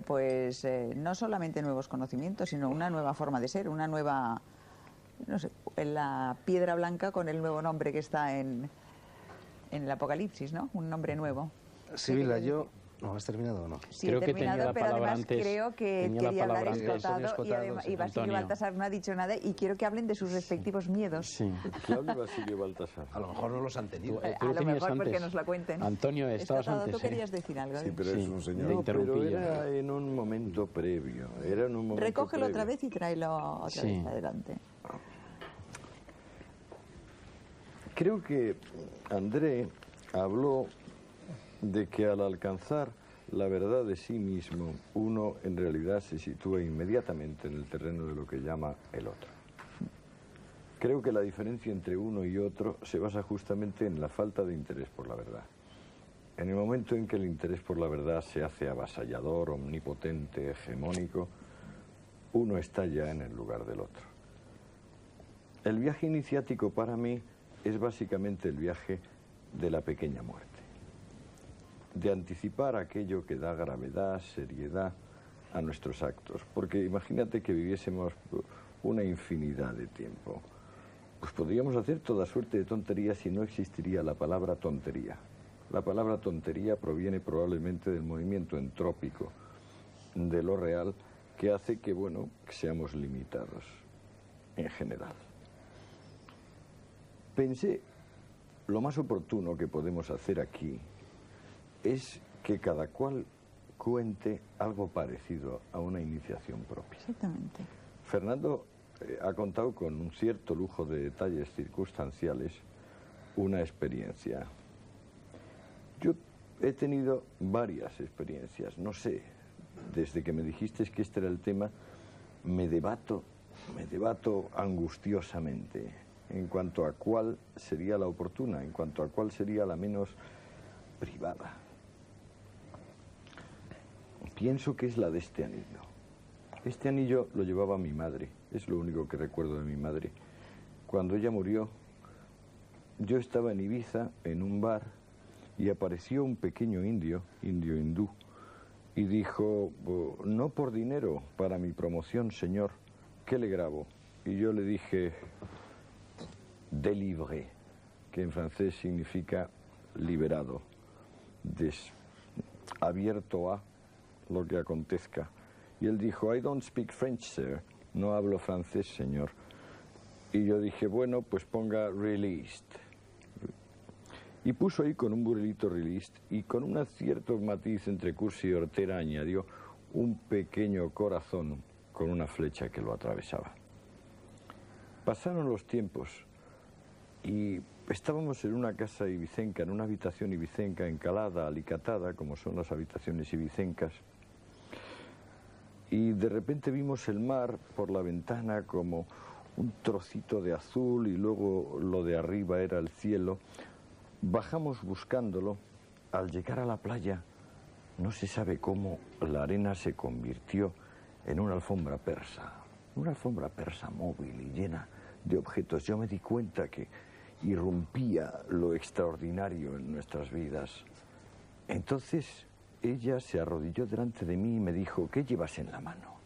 pues, no solamente nuevos conocimientos, sino una nueva forma de ser, una nueva, no sé, la piedra blanca con el nuevo nombre que está en el Apocalipsis, ¿no? Un nombre nuevo. Sibila, yo... ¿No has terminado o no? Sí, creo he terminado, pero además creo que quería hablar Escotado y Basilio Baltasar no ha dicho nada y quiero que hablen de sus respectivos miedos. Sí. Que hable Basilio Baltasar. A lo mejor no los han tenido. A lo mejor antes, porque nos la cuenten. Antonio, estabas Escotado, antes. ¿tú querías decir algo? Sí, pero es un señor. No, pero era en un momento previo. Era en un momento Recógelo previo. otra vez y tráelo otra vez adelante. Creo que André habló de que al alcanzar la verdad de sí mismo, uno en realidad se sitúa inmediatamente en el terreno de lo que llama el otro. Creo que la diferencia entre uno y otro se basa justamente en la falta de interés por la verdad. En el momento en que el interés por la verdad se hace avasallador, omnipotente, hegemónico, uno está ya en el lugar del otro. El viaje iniciático para mí es básicamente el viaje de la pequeña muerte, de anticipar aquello que da gravedad, seriedad a nuestros actos. Porque imagínate que viviésemos una infinidad de tiempo. Pues podríamos hacer toda suerte de tonterías y no existiría la palabra tontería. La palabra tontería proviene probablemente del movimiento entrópico de lo real que hace que, bueno, que seamos limitados en general. Pensé, lo más oportuno que podemos hacer aquí es que cada cual cuente algo parecido a una iniciación propia. Exactamente. Fernando ha contado con un cierto lujo de detalles circunstanciales una experiencia. Yo he tenido varias experiencias, no sé, desde que me dijiste que este era el tema, me debato angustiosamente en cuanto a cuál sería la oportuna, en cuanto a cuál sería la menos privada. Pienso que es la de este anillo. Este anillo lo llevaba mi madre, es lo único que recuerdo de mi madre. Cuando ella murió, yo estaba en Ibiza, en un bar, y apareció un pequeño indio hindú, y dijo, no por dinero, para mi promoción, señor, ¿qué le grabo? Y yo le dije, délivré, que en francés significa liberado, abierto a lo que acontezca. Y él dijo, I don't speak French, sir, no hablo francés, señor. Y yo dije, bueno, pues ponga released. Y puso ahí con un burrito released y con un cierto matiz entre cursi y hortera añadió un pequeño corazón con una flecha que lo atravesaba. Pasaron los tiempos y estábamos en una casa ibicenca, en una habitación ibicenca encalada, alicatada, como son las habitaciones ibicencas. Y de repente vimos el mar por la ventana como un trocito de azul y luego lo de arriba era el cielo. Bajamos buscándolo. Al llegar a la playa, no se sabe cómo, la arena se convirtió en una alfombra persa móvil y llena de objetos. Yo me di cuenta que irrumpía lo extraordinario en nuestras vidas. Entonces ella se arrodilló delante de mí y me dijo: ¿qué llevas en la mano?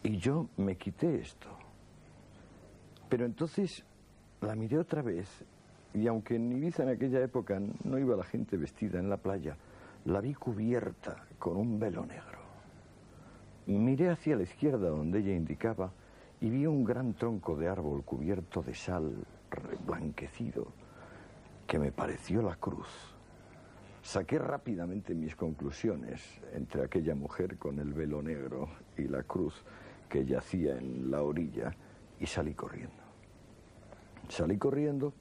Y yo me quité esto. Pero entonces la miré otra vez, y aunque en Ibiza en aquella época no iba la gente vestida en la playa, la vi cubierta con un velo negro. Miré hacia la izquierda donde ella indicaba y vi un gran tronco de árbol cubierto de sal, reblanquecido, que me pareció la cruz. Saqué rápidamente mis conclusiones entre aquella mujer con el velo negro y la cruz que yacía en la orilla y salí corriendo. Salí corriendo,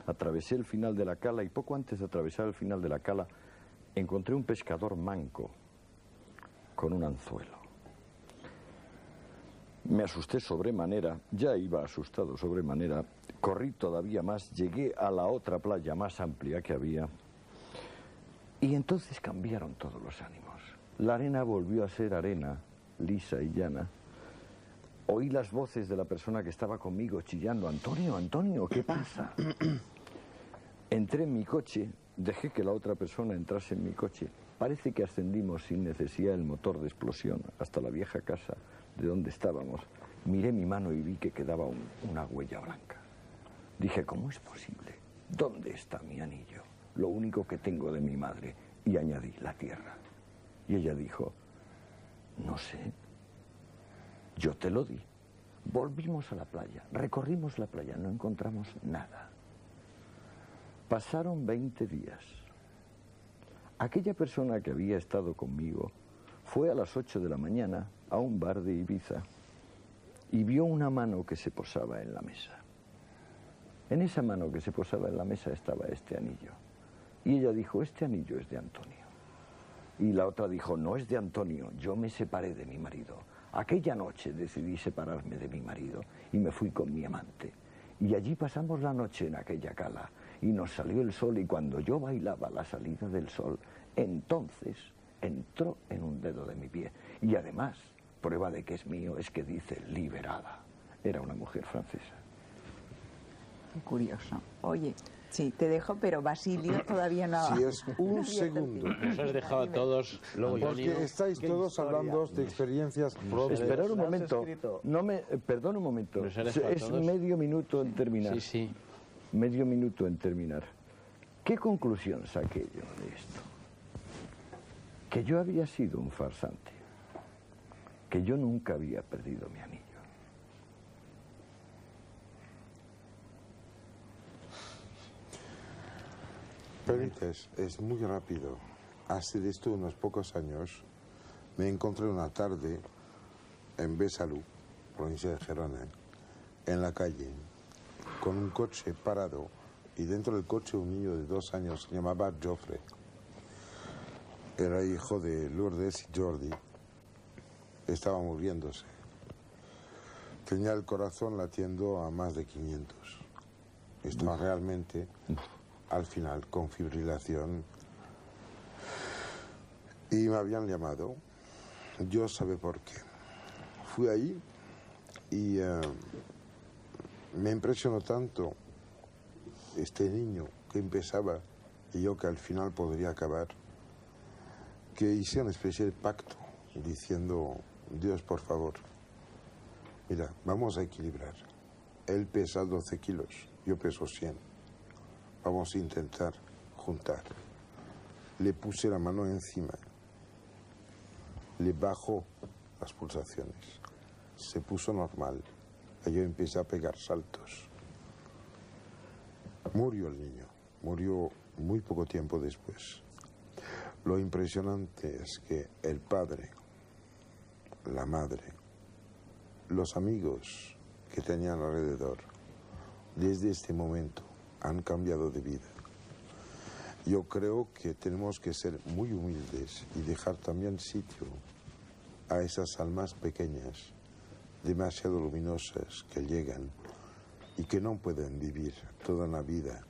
atravesé el final de la cala y poco antes de atravesar el final de la cala encontré un pescador manco con un anzuelo. Me asusté sobremanera, ya iba asustado sobremanera, corrí todavía más, llegué a la otra playa más amplia que había y entonces cambiaron todos los ánimos. La arena volvió a ser arena, lisa y llana. Oí las voces de la persona que estaba conmigo chillando: Antonio, Antonio, ¿qué pasa? Entré en mi coche, dejé que la otra persona entrase en mi coche. Parece que ascendimos sin necesidad del motor de explosión hasta la vieja casa de donde estábamos. Miré mi mano y vi que quedaba una huella blanca. Dije: ¿cómo es posible? ¿Dónde está mi anillo? Lo único que tengo de mi madre. Y añadí: la tierra. Y ella dijo: no sé. Yo te lo di. Volvimos a la playa, recorrimos la playa, no encontramos nada. Pasaron 20 días. Aquella persona que había estado conmigo fue a las 8 de la mañana a un bar de Ibiza y vio una mano que se posaba en la mesa. En esa mano que se posaba en la mesa estaba este anillo. Y ella dijo: este anillo es de Antonio. Y la otra dijo: no es de Antonio, yo me separé de mi marido. Aquella noche decidí separarme de mi marido y me fui con mi amante. Y allí pasamos la noche en aquella cala y nos salió el sol, y cuando yo bailaba la salida del sol, entonces entró en un dedo de mi pie. Y además, prueba de que es mío es que dice liberada. Era una mujer francesa. Qué curioso. Oye, sí, te dejo, pero Basilio todavía no... Si es un segundo. Nos has dejado a todos... Porque estáis todos hablando de experiencias propias. Esperad un momento. Perdón un momento. Es medio minuto en terminar. Sí, sí. Medio minuto en terminar. ¿Qué conclusión saqué yo de esto? Que yo había sido un farsante. Que yo nunca había perdido mi anillo. Permites, es muy rápido. Hace de esto unos pocos años me encontré una tarde en Besalú, provincia de Gerona, en la calle, con un coche parado y dentro del coche un niño de 2 años, se llamaba Joffre. Era hijo de Lourdes y Jordi. Estaba muriéndose. Tenía el corazón latiendo a más de 500. Estaba realmente... al final con fibrilación, y me habían llamado. Yo sabía por qué. Fui ahí y me impresionó tanto este niño que empezaba y yo que al final podría acabar, que hice una especie de pacto diciendo: Dios, por favor, mira, vamos a equilibrar. Él pesa 12 kilos, yo peso 100. Vamos a intentar juntar. Le puse la mano encima. Le bajó las pulsaciones. Se puso normal. Y yo empecé a pegar saltos. Murió el niño. Murió muy poco tiempo después. Lo impresionante es que el padre, la madre, los amigos que tenían alrededor, desde este momento, han cambiado de vida. Yo creo que tenemos que ser muy humildes y dejar también sitio a esas almas pequeñas demasiado luminosas que llegan y que no pueden vivir toda una vida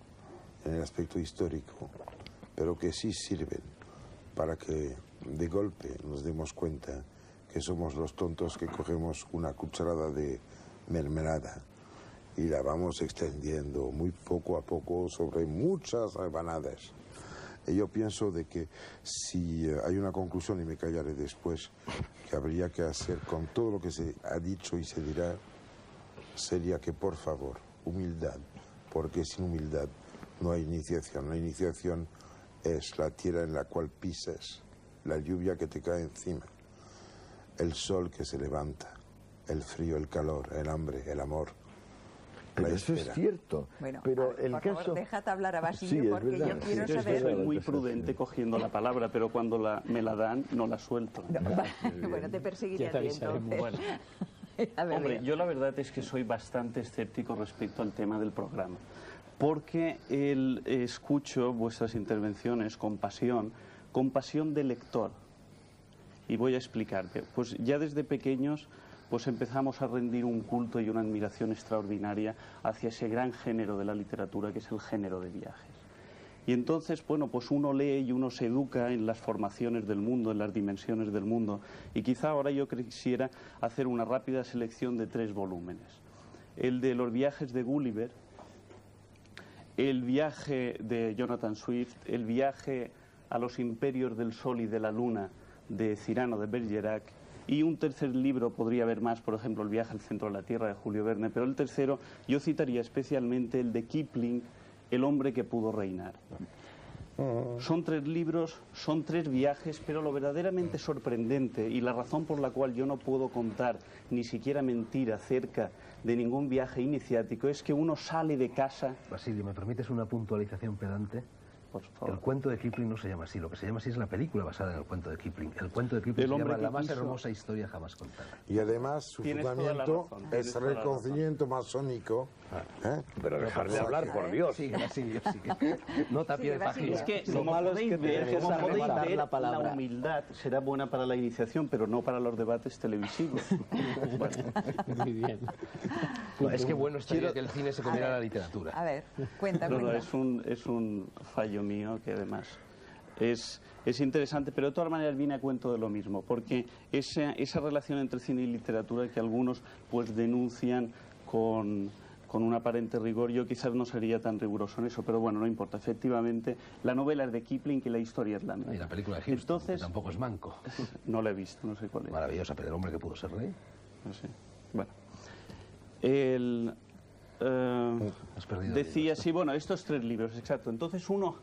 en el aspecto histórico, pero que sí sirven para que de golpe nos demos cuenta que somos los tontos que cogemos una cucharada de mermelada y la vamos extendiendo muy poco a poco sobre muchas rebanadas. Y yo pienso de que si hay una conclusión, y me callaré después, que habría que hacer con todo lo que se ha dicho y se dirá, sería que, por favor, humildad, porque sin humildad no hay iniciación. La iniciación es la tierra en la cual pisas, la lluvia que te cae encima, el sol que se levanta, el frío, el calor, el hambre, el amor. Pero eso es cierto. Bueno, pero el por caso... favor, déjate hablar a Basilio, Sí, es porque verdad. yo quiero Yo saber... soy muy prudente cogiendo la palabra, pero cuando me la dan, no la suelto. Bueno, te perseguiré Ya te a ti avisaré. entonces. Bueno. A ver, Hombre, Leo. yo la verdad es que soy bastante escéptico respecto al tema del programa, porque escucho vuestras intervenciones con pasión de lector. Y voy a explicarte. Pues ya desde pequeños pues empezamos a rendir un culto y una admiración extraordinaria hacia ese gran género de la literatura que es el género de viajes. Y entonces, bueno, pues uno lee y uno se educa en las formaciones del mundo, en las dimensiones del mundo. Y quizá ahora yo quisiera hacer una rápida selección de 3 volúmenes. El de los viajes de Gulliver, el viaje de Jonathan Swift, el viaje a los imperios del sol y de la luna de Cyrano de Bergerac, y un tercer libro, podría haber más, por ejemplo, El viaje al centro de la Tierra de Julio Verne, pero el tercero yo citaría especialmente el de Kipling, El hombre que pudo reinar. Son 3 libros, son 3 viajes, pero lo verdaderamente sorprendente y la razón por la cual yo no puedo contar ni siquiera mentir acerca de ningún viaje iniciático es que uno sale de casa... Basilio, ¿me permites una puntualización pedante? Por favor. El cuento de Kipling no se llama así, lo que se llama así es la película basada en el cuento de Kipling. El cuento de Kipling se llama La más hermosa historia jamás contada. Y además su fundamento es reconocimiento masónico. Pero dejar de hablar, por Dios. Sigue, sigue. Nota a pie de página. Es que Lo malo es que te dejes arrebatar la palabra. La humildad será buena para la iniciación, pero no para los debates televisivos. Bueno, muy bien. No, es que bueno estaría que el cine se comiera la literatura. A ver, cuéntame. No, es un fallo mío que además es interesante, pero de todas maneras viene a cuento de lo mismo, porque esa relación entre cine y literatura que algunos pues denuncian con un aparente rigor, yo quizás no sería tan riguroso en eso, pero bueno, no importa. Efectivamente, la novela es de Kipling y la historia es la mía. Y la película de Houston, que tampoco es manco. No la he visto, no sé cuál es. Maravillosa, pero el hombre que pudo ser rey. No sé. Bueno. Decía, sí, bueno, estos 3 libros, exacto. Entonces uno,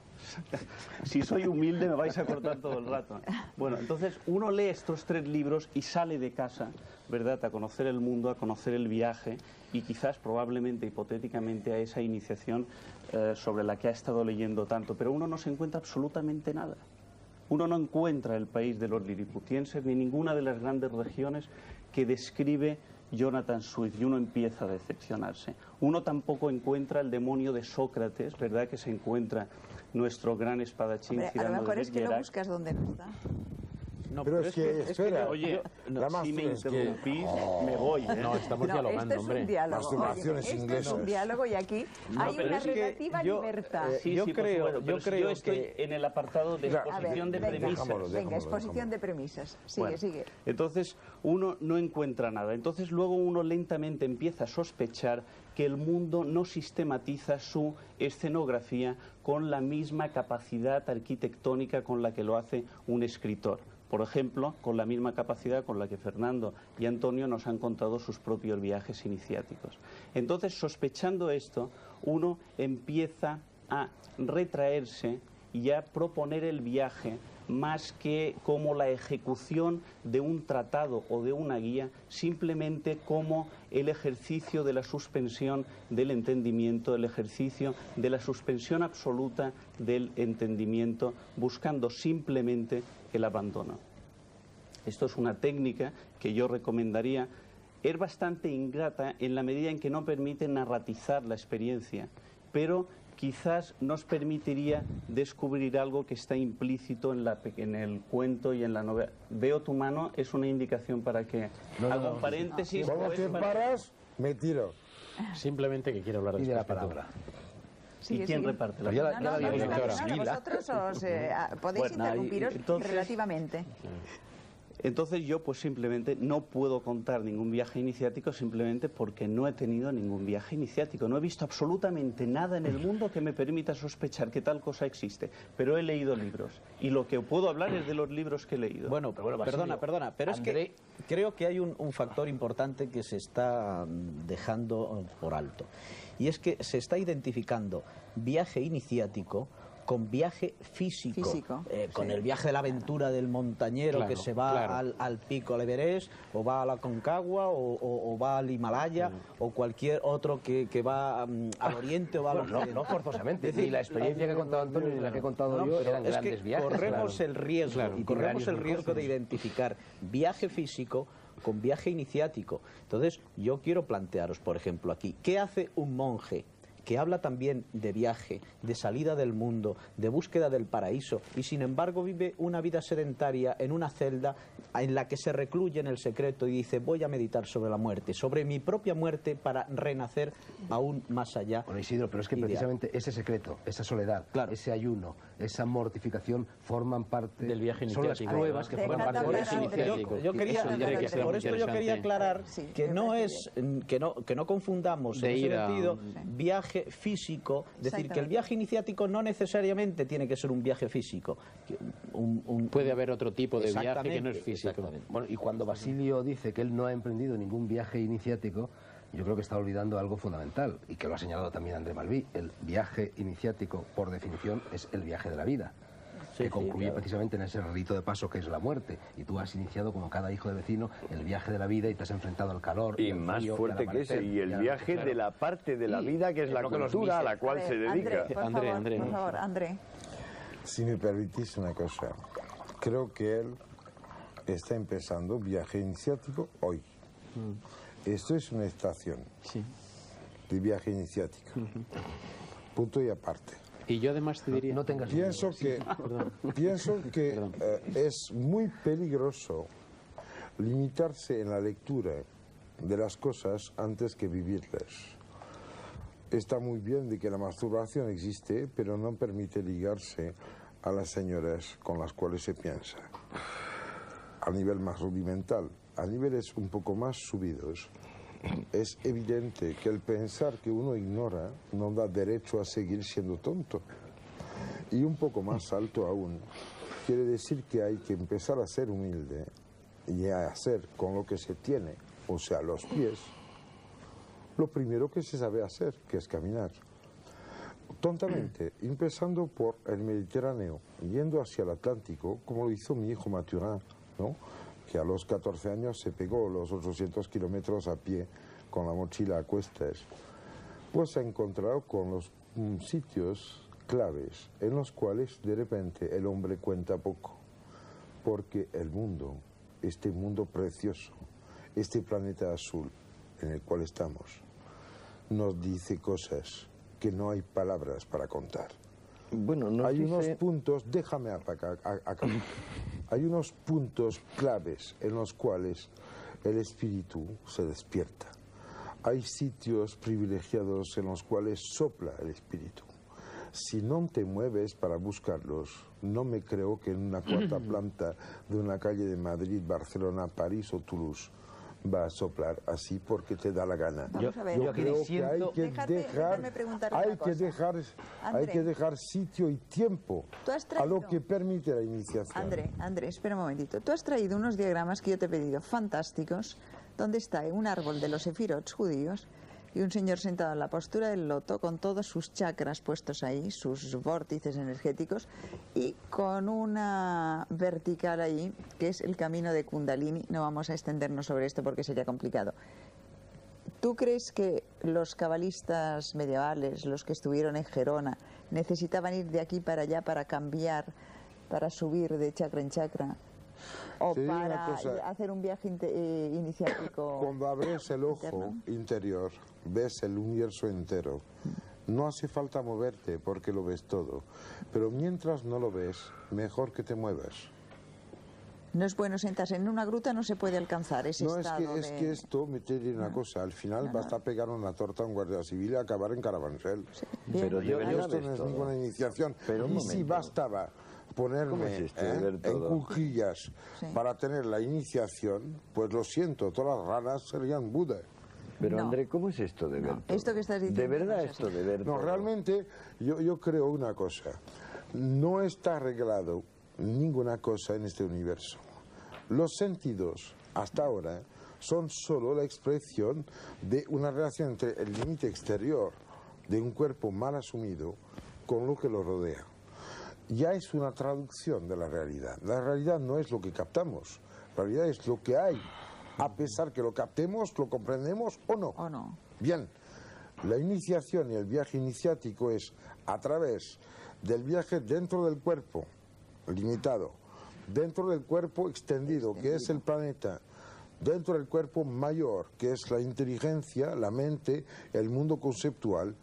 si soy humilde me vais a cortar todo el rato. Bueno, entonces uno lee estos 3 libros y sale de casa, ¿verdad?, a conocer el mundo, a conocer el viaje y quizás, probablemente, hipotéticamente, a esa iniciación sobre la que ha estado leyendo tanto. Pero uno no se encuentra absolutamente nada. Uno no encuentra el país de los liliputienses ni ninguna de las grandes regiones que describe Jonathan Swift, y uno empieza a decepcionarse. Uno tampoco encuentra el demonio de Sócrates, ¿verdad?, que se encuentra nuestro gran espadachín. Hombre, a Cyrano lo mejor de es que lo Bergerac. buscas donde no está. No, pero es que, espera, oye, si me interrumpís, me voy. No, estamos dialogando, esto es hombre. un diálogo. Masturbaciones Esto es inglesas. un diálogo y aquí hay pero una es que relativa libertad. Sí, yo sí, por creo- supuesto, pero yo si creo estoy que- en el apartado de Mira, exposición de venga, premisas. venga, exposición de premisas. Sigue, Bueno, sigue. Entonces uno no encuentra nada. Entonces luego uno lentamente empieza a sospechar que el mundo no sistematiza su escenografía con la misma capacidad arquitectónica con la que lo hace un escritor. Por ejemplo, con la misma capacidad con la que Fernando y Antonio nos han contado sus propios viajes iniciáticos. Entonces, sospechando esto, uno empieza a retraerse y a proponer el viaje más que como la ejecución de un tratado o de una guía, simplemente como el ejercicio de la suspensión del entendimiento, el ejercicio de la suspensión absoluta del entendimiento, buscando simplemente el abandono. Esto es una técnica que yo recomendaría. Es bastante ingrata en la medida en que no permite narratizar la experiencia, pero quizás nos permitiría descubrir algo que está implícito en el cuento y en la novela. Veo tu mano, es una indicación para que haga un paréntesis. ¿Cómo te paras? Me tiro. Simplemente que quiero hablar de la palabra. ¿Y quién reparte la vosotros os podéis interrumpiros relativamente. Entonces yo pues simplemente no puedo contar ningún viaje iniciático simplemente porque no he tenido ningún viaje iniciático. No he visto absolutamente nada en el mundo que me permita sospechar que tal cosa existe. Pero he leído libros y lo que puedo hablar es de los libros que he leído. Bueno, perdona, pero es que creo que hay un factor importante que se está dejando por alto. Y es que se está identificando viaje iniciático con viaje físico. Con el viaje de la aventura del montañero que se va al pico, al Everest, o va a la Concagua, o va al Himalaya, o cualquier otro que va al oriente o va al occidente. No forzosamente. Es decir, ni la experiencia que ha contado Antonio ni la que he contado yo eran grandes viajes. Corremos el riesgo de identificar viaje físico con viaje iniciático. Entonces, yo quiero plantearos, por ejemplo, aquí, ¿qué hace un monje que habla también de viaje, de salida del mundo, de búsqueda del paraíso, y sin embargo vive una vida sedentaria en una celda en la que se recluye en el secreto y dice: voy a meditar sobre la muerte, sobre mi propia muerte, para renacer aún más allá? Bueno, Isidro, pero es que precisamente ese secreto, esa soledad, ese ayuno, esa mortificación forman parte del viaje iniciático. Son las pruebas que forman parte del viaje iniciático. Por esto yo quería aclarar que no es que no confundamos en ese sentido viaje físico, es decir, que el viaje iniciático no necesariamente tiene que ser un viaje físico. Puede haber otro tipo de viaje que no es físico. Bueno, y cuando Basilio dice que él no ha emprendido ningún viaje iniciático, yo creo que está olvidando algo fundamental, y que lo ha señalado también André Malví. El viaje iniciático, por definición, es el viaje de la vida, que concluye precisamente en ese rito de paso que es la muerte. Y tú has iniciado, como cada hijo de vecino, el viaje de la vida y te has enfrentado al calor. Y más fuerte que ese, y el viaje de la parte de la vida que es la cultura a la cual se dedica. André, por favor, André. Si me permitís una cosa, creo que él está empezando viaje iniciático hoy. Esto es una estación de viaje iniciático. Punto y aparte. Y yo además te diría... Pienso que es muy peligroso limitarse en la lectura de las cosas antes que vivirlas. Está muy bien de que la masturbación existe, pero no permite ligarse a las señoras con las cuales se piensa. A nivel más rudimental, a niveles un poco más subidos, es evidente que el pensar que uno ignora no da derecho a seguir siendo tonto. Y un poco más alto aún, quiere decir que hay que empezar a ser humilde y a hacer con lo que se tiene, o sea, los pies, lo primero que se sabe hacer, que es caminar. Tontamente, empezando por el Mediterráneo, yendo hacia el Atlántico, como lo hizo mi hijo Mathurin, ¿no?, que a los 14 años se pegó los 800 kilómetros a pie con la mochila a cuestas, pues se ha encontrado con los sitios claves en los cuales de repente el hombre cuenta poco, porque el mundo, este mundo precioso, este planeta azul en el cual estamos, nos dice cosas que no hay palabras para contar. Bueno, hay unos puntos, déjame acabar. Hay unos puntos claves en los cuales el espíritu se despierta. Hay sitios privilegiados en los cuales sopla el espíritu. Si no te mueves para buscarlos, no me creo que en una cuarta planta de una calle de Madrid, Barcelona, París o Toulouse va a soplar así porque te da la gana. Vamos a ver. Yo creo que hay que André, dejar sitio y tiempo a lo que permite la iniciación. André, espera un momentito. Tú has traído unos diagramas que yo te he pedido, fantásticos, donde está un árbol de los sefirots judíos y un señor sentado en la postura del loto con todos sus chakras puestos ahí, sus vórtices energéticos, y con una vertical ahí que es el camino de Kundalini. No vamos a extendernos sobre esto porque sería complicado. ¿Tú crees que los cabalistas medievales, los que estuvieron en Gerona, necesitaban ir de aquí para allá para cambiar, para subir de chakra en chakra? ¿O para hacer un viaje iniciático? Cuando abres el ojo interior, ves el universo entero. no hace falta moverte porque lo ves todo. Pero mientras no lo ves, mejor que te muevas. No es bueno sentarse en una gruta, no se puede alcanzar ese No, estado es que esto me te diré una cosa, al final basta pegar una torta a un guardia civil y acabar en Carabanchel. Pero yo debería esto no haber es todo. ninguna iniciación. Pero un y si momento. bastaba ponerme ¿Cómo es esto de ver en todo? cuclillas para tener la iniciación, pues lo siento, todas las ranas serían Buda. Pero André, ¿cómo es esto de ver todo? Esto que estás diciendo ¿De verdad no es esto así. de ver No, todo? realmente yo creo una cosa. No está arreglado ninguna cosa en este universo. Los sentidos, hasta ahora, son solo la expresión de una relación entre el límite exterior de un cuerpo mal asumido con lo que lo rodea. Ya es una traducción de la realidad. La realidad no es lo que captamos, la realidad es lo que hay. A pesar que lo captemos, lo comprendemos o no. Bien, la iniciación y el viaje iniciático es a través del viaje dentro del cuerpo, limitado, dentro del cuerpo extendido, que es el planeta, dentro del cuerpo mayor, que es la inteligencia, la mente, el mundo conceptual,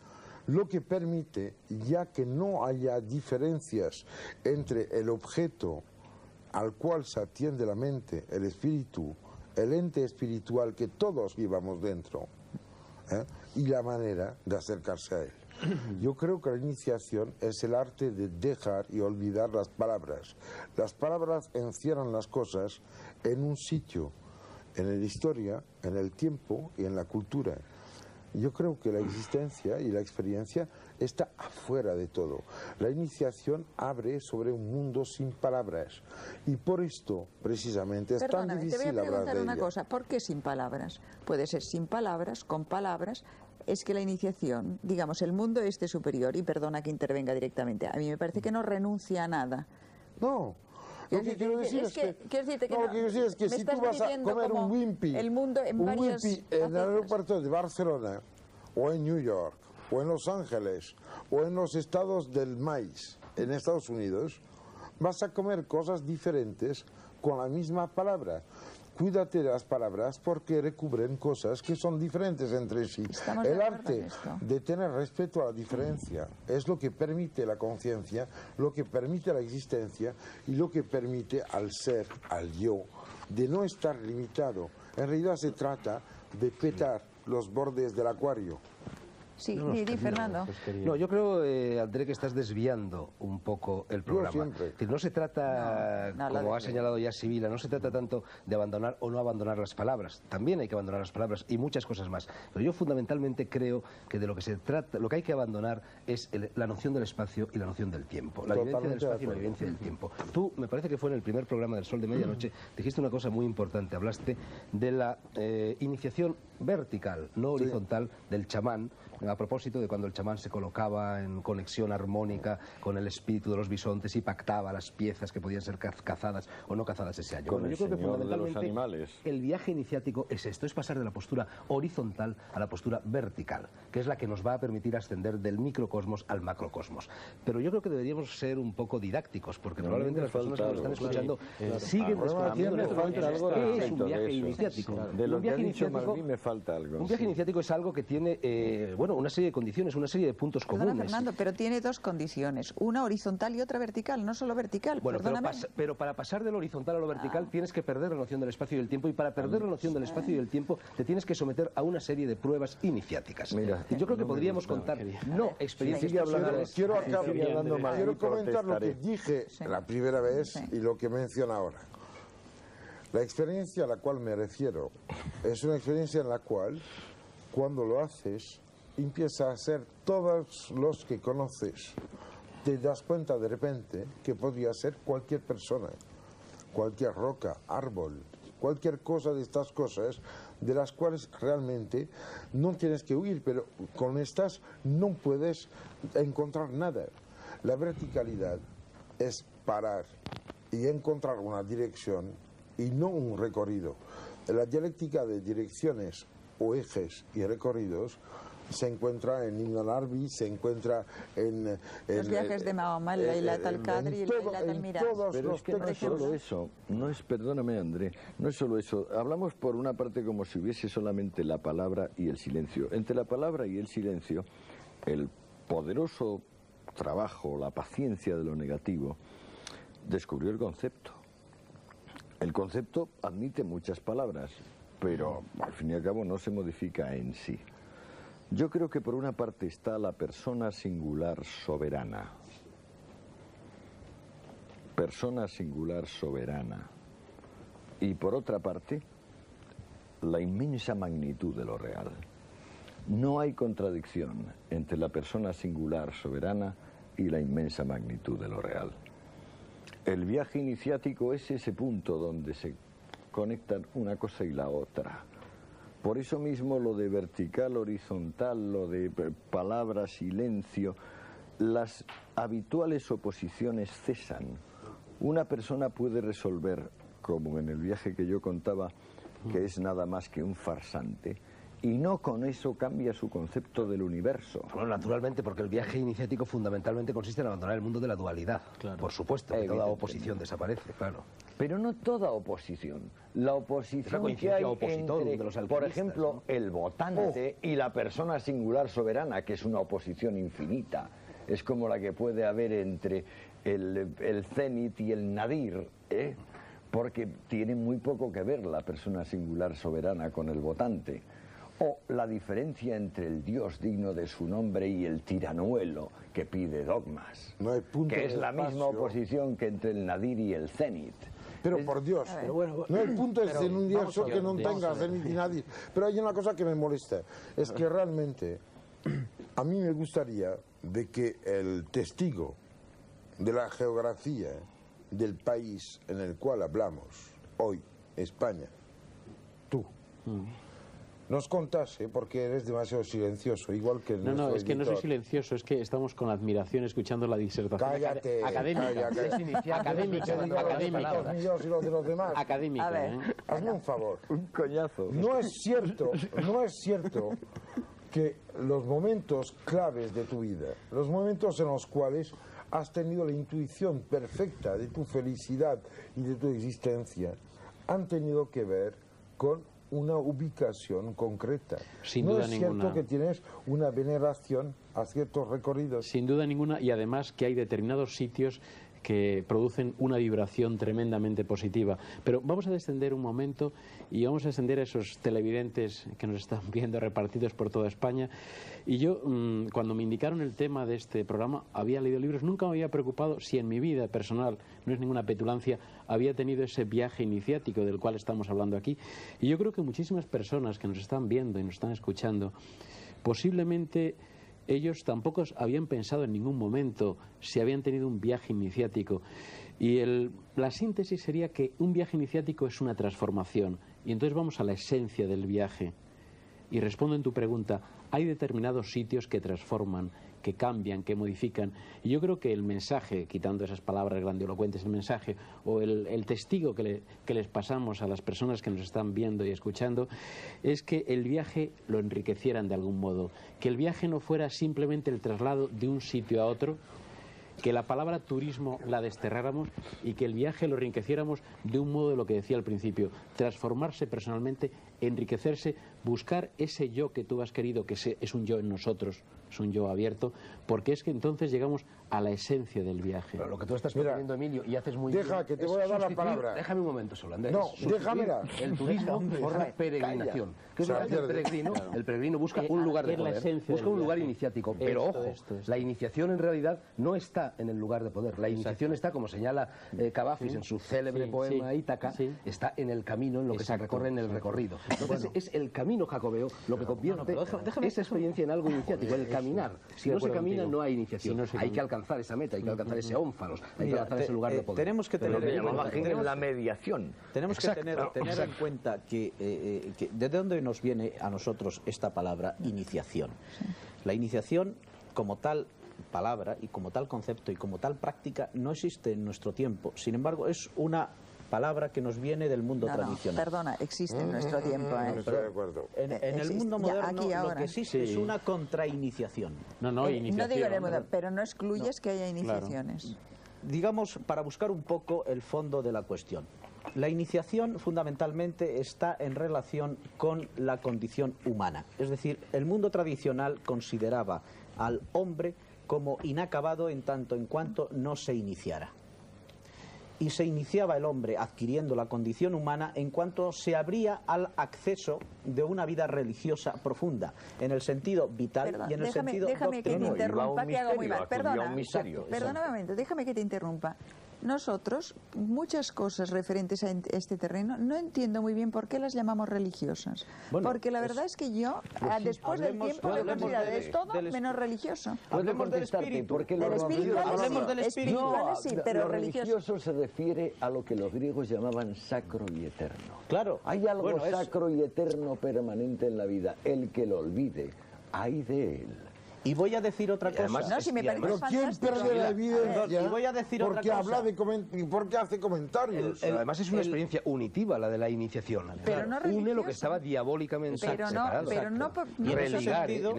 lo que permite, ya que no haya diferencias entre el objeto al cual se atiende la mente, el espíritu, el ente espiritual que todos llevamos dentro, y la manera de acercarse a él. Yo creo que la iniciación es el arte de dejar y olvidar las palabras. Las palabras encierran las cosas en un sitio, en la historia, en el tiempo y en la cultura. Yo creo que la existencia y la experiencia está afuera de todo. La iniciación abre sobre un mundo sin palabras y por esto, precisamente, es Perdóname, tan te voy difícil a hablar preguntar de una ella. cosa. ¿Por qué sin palabras? Puede ser sin palabras, con palabras. Es que la iniciación, digamos, el mundo este superior, y perdona que intervenga directamente, a mí me parece que no renuncia a nada. No. Lo que quiero decir es que, quiero decirte que no, lo que quiero decir es que me si tú estás vas a viviendo comer como un Wimpy, el mundo en un varias Wimpy en el facetas. aeropuerto de Barcelona, o en New York, o en Los Ángeles, o en los estados del maíz, en Estados Unidos, vas a comer cosas diferentes con la misma palabra. Cuídate de las palabras porque recubren cosas que son diferentes entre sí. Estamos de El acuerdo arte en esto. de tener respeto a la diferencia es lo que permite la conciencia, lo que permite la existencia y lo que permite al ser, al yo, de no estar limitado. En realidad se trata de petar los bordes del acuario. Sí, di, Fernando. No, yo creo, André, que estás desviando un poco el programa. siempre. Es decir, no se trata, No, como ha desvío. señalado ya Sibila, no se trata tanto de abandonar o no abandonar las palabras. También hay que abandonar las palabras y muchas cosas más. Pero yo fundamentalmente creo que de lo que se trata, lo que hay que abandonar es la noción del espacio y la noción del tiempo. La vivencia del Totalmente de espacio y la acuerdo. vivencia del tiempo. Tú, me parece que fue en el primer programa del Sol de Medianoche, dijiste una cosa muy importante. Hablaste de la iniciación vertical, no horizontal, del chamán, a propósito de cuando el chamán se colocaba en conexión armónica con el espíritu de los bisontes y pactaba las piezas que podían ser cazadas o no cazadas ese año. Con Bueno, el yo creo que señor de los fundamentalmente animales. el viaje iniciático es esto, es pasar de la postura horizontal a la postura vertical, que es la que nos va a permitir ascender del microcosmos al macrocosmos. Pero yo creo que deberíamos ser un poco didácticos, porque No, probablemente a mí las me personas que nos falta están algo, escuchando claro. siguen A mí desconociendo me en estos falta momentos algo qué es respecto un de viaje eso. iniciático. De lo Un que ha viaje dicho iniciático- Malvin me falta algo. un viaje iniciático es algo que tiene, bueno, una serie de condiciones, una serie de puntos Perdona, comunes. Fernando, pero tiene dos condiciones, una horizontal y otra vertical, no solo vertical. Bueno, pero, perdóname. pero para pasar de lo horizontal a lo vertical tienes que perder la noción del espacio y del tiempo, y para perder la noción del espacio y del tiempo te tienes que someter a una serie de pruebas iniciáticas. Mira, Y yo creo que no me podríamos gusta. contar no experiencias Sigue hablando. personales. Quiero, Sigue hablando mal, quiero y comentar lo que protestaré. dije la primera vez y lo que menciono ahora. La experiencia a la cual me refiero es una experiencia en la cual, cuando lo haces, empieza a ser todos los que conoces. Te das cuenta de repente que podría ser cualquier persona, cualquier roca, árbol, cualquier cosa de estas cosas de las cuales realmente no tienes que huir, pero con estas no puedes encontrar nada. La verticalidad es parar y encontrar una dirección y no un recorrido. La dialéctica de direcciones o ejes y recorridos se encuentra en Ibn al-Arabi, se encuentra en Los viajes de Mahoma, el Laylat al-Qadr y el Laylat al-Miraj. Pero es que no es solo eso, no es, perdóname André, no es solo eso. Hablamos por una parte como si hubiese solamente la palabra y el silencio. Entre la palabra y el silencio, el poderoso trabajo, la paciencia de lo negativo, descubrió el concepto. El concepto admite muchas palabras, pero al fin y al cabo no se modifica en sí. Yo creo que por una parte está la persona singular soberana. Persona singular soberana. Y por otra parte, la inmensa magnitud de lo real. No hay contradicción entre la persona singular soberana y la inmensa magnitud de lo real. El viaje iniciático es ese punto donde se conectan una cosa y la otra. Por eso mismo lo de vertical, horizontal, lo de palabra, silencio, las habituales oposiciones cesan. Una persona puede resolver, como en el viaje que yo contaba, que es nada más que un farsante, y no con eso cambia su concepto del universo. Bueno, naturalmente, porque el viaje iniciático fundamentalmente consiste en abandonar el mundo de la dualidad. Claro. Por supuesto, que toda oposición desaparece, claro. Pero no toda oposición. La oposición que hay entre, por ejemplo, ¿no? El votante y la persona singular soberana, que es una oposición infinita. Es como la que puede haber entre el cenit y el nadir, ¿eh? Porque tiene muy poco que ver la persona singular soberana con el votante. O la diferencia entre el Dios digno de su nombre y el tiranuelo que pide dogmas, no hay punto que es la misma oposición que entre el nadir y el cenit. Pero por Dios, no el punto es en un universo que no tenga cenit y nadir. Pero hay una cosa que me molesta, es que realmente a mí me gustaría de que el testigo de la geografía del país en el cual hablamos hoy, España, tú, nos contase, porque eres demasiado silencioso, igual que No, es que no soy silencioso, es que estamos con admiración escuchando la disertación académica. Académica. Hazme un favor. Un coñazo. No es cierto que los momentos claves de tu vida, los momentos en los cuales has tenido la intuición perfecta de tu felicidad y de tu existencia, han tenido que ver con una ubicación concreta. Sin no duda es ninguna. cierto que tienes una veneración a ciertos recorridos. Sin duda ninguna, y además que hay determinados sitios que producen una vibración tremendamente positiva. Pero vamos a descender un momento y vamos a descender a esos televidentes que nos están viendo repartidos por toda España. Y yo, cuando me indicaron el tema de este programa, había leído libros, nunca me había preocupado si en mi vida personal, no es ninguna petulancia, había tenido ese viaje iniciático del cual estamos hablando aquí. Y yo creo que muchísimas personas que nos están viendo y nos están escuchando, posiblemente ellos tampoco habían pensado en ningún momento si habían tenido un viaje iniciático. Y la síntesis sería que un viaje iniciático es una transformación. Y entonces vamos a la esencia del viaje. Y respondo en tu pregunta, hay determinados sitios que transforman, que cambian, que modifican. Y yo creo que el mensaje, quitando esas palabras grandilocuentes, el mensaje o el testigo que les pasamos a las personas que nos están viendo y escuchando, es que el viaje lo enriquecieran de algún modo. Que el viaje no fuera simplemente el traslado de un sitio a otro, que la palabra turismo la desterráramos y que el viaje lo enriqueciéramos de un modo de lo que decía al principio, transformarse personalmente, enriquecerse, buscar ese yo que tú has querido, que es un yo en nosotros, es un yo abierto, porque es que entonces llegamos a la esencia del viaje. Pero lo que tú estás proponiendo, Emilio, y haces muy deja, bien... que te voy a dar la palabra. Déjame un momento solo, Andrés. No, déjamela. El turismo por la peregrinación. ¿Qué es lo que hace el peregrino? El peregrino busca un lugar de poder, busca un lugar iniciático. Pero ojo, la iniciación en realidad no está en el lugar de poder. La iniciación está, como señala Cavafis en su célebre poema Ítaca, está en el camino, en lo que se recorre en el recorrido. Entonces es el camino jacobeo lo que convierte esa experiencia en algo iniciático, el caminar. Si no se camina no hay iniciación. Hay que alcanzar esa meta, hay que alcanzar ese ónfalos, hay que alcanzar ese lugar de poder. Tenemos que tener la mediación. Tenemos que tener en cuenta que de dónde nos viene a nosotros esta palabra iniciación. La iniciación como tal palabra y como tal concepto y como tal práctica no existe en nuestro tiempo. Sin embargo, es una palabra que nos viene del mundo tradicional. Perdona, existe en nuestro tiempo. Estoy de acuerdo. En el mundo moderno lo que existe es una contrainiciación. No digo en el mundo, pero no excluyes que haya iniciaciones. Claro. Digamos, para buscar un poco el fondo de la cuestión. La iniciación fundamentalmente está en relación con la condición humana. Es decir, el mundo tradicional consideraba al hombre como inacabado en tanto en cuanto no se iniciara. Y se iniciaba el hombre adquiriendo la condición humana en cuanto se abría al acceso de una vida religiosa profunda, en el sentido vital. Perdón, y en el sentido déjame que te interrumpa, que hago muy mal. Perdona, misterio. Perdona un momento, déjame que te interrumpa. Nosotros, muchas cosas referentes a este terreno, no entiendo muy bien por qué las llamamos religiosas. Bueno, porque la verdad es que yo, después del tiempo, lo considero es todo menos religioso. Hablemos del espíritu. Porque Del espíritu, hablemos del espíritu. espirituales sí, pero lo religioso. religioso se refiere a lo que los griegos llamaban sacro y eterno. Claro. Hay algo Bueno, sacro y eterno permanente en la vida. El que lo olvide, ay de él. Y voy a decir otra cosa. Además, no, si me parece Pero ¿quién fantástico. pierde la evidencia? Y voy a decir otra porque cosa. habla de porque hace comentarios. Además es una experiencia unitiva la de la iniciación. Pero no Une lo religiosa. que estaba diabólicamente Pero separado. no Y en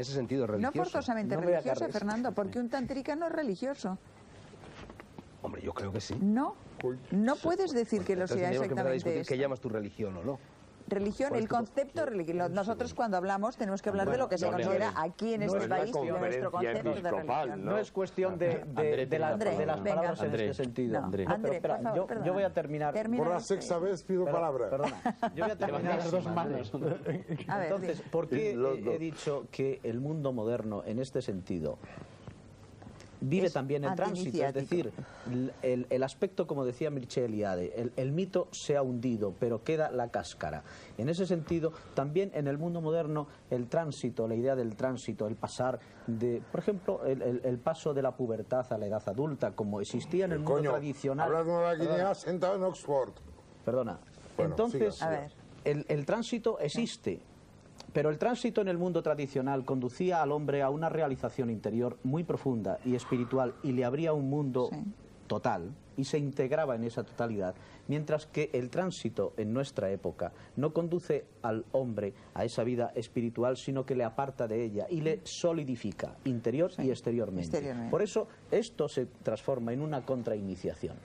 ese sentido no religioso. forzosamente No voy a religioso, cargar. Fernando, porque un tantrica no es religioso. Hombre, yo creo que sí. No, no puedes decir que lo Entonces sea tendríamos que empezar a exactamente discutir eso. qué llamas tu religión o no. Religión, el concepto religioso. Nosotros cuando hablamos tenemos que hablar de lo que se no, considera aquí en este país de nuestro concepto de religión. No es cuestión de las palabras en este sentido. No, Pero André, espera, por favor, perdona. yo voy a terminar. Por la sexta vez pido palabra. Perdona, yo voy a terminar las dos manos. A ver, Entonces, ¿por qué he dicho que el mundo moderno en este sentido vive Es también el tránsito? Es decir, el aspecto, como decía Mircea Eliade, el mito se ha hundido, pero queda la cáscara. En ese sentido, también en el mundo moderno, el tránsito, la idea del tránsito, el pasar de, por ejemplo, el paso de la pubertad a la edad adulta, como existía en el mundo tradicional. Hablas de Nueva Guinea sentado en Oxford. Perdona. Bueno, Entonces, siga. A ver. el tránsito existe. Pero el tránsito en el mundo tradicional conducía al hombre a una realización interior muy profunda y espiritual y le abría un mundo total y se integraba en esa totalidad, mientras que el tránsito en nuestra época no conduce al hombre a esa vida espiritual, sino que le aparta de ella y le solidifica interior y exteriormente. Por eso esto se transforma en una contrainiciación.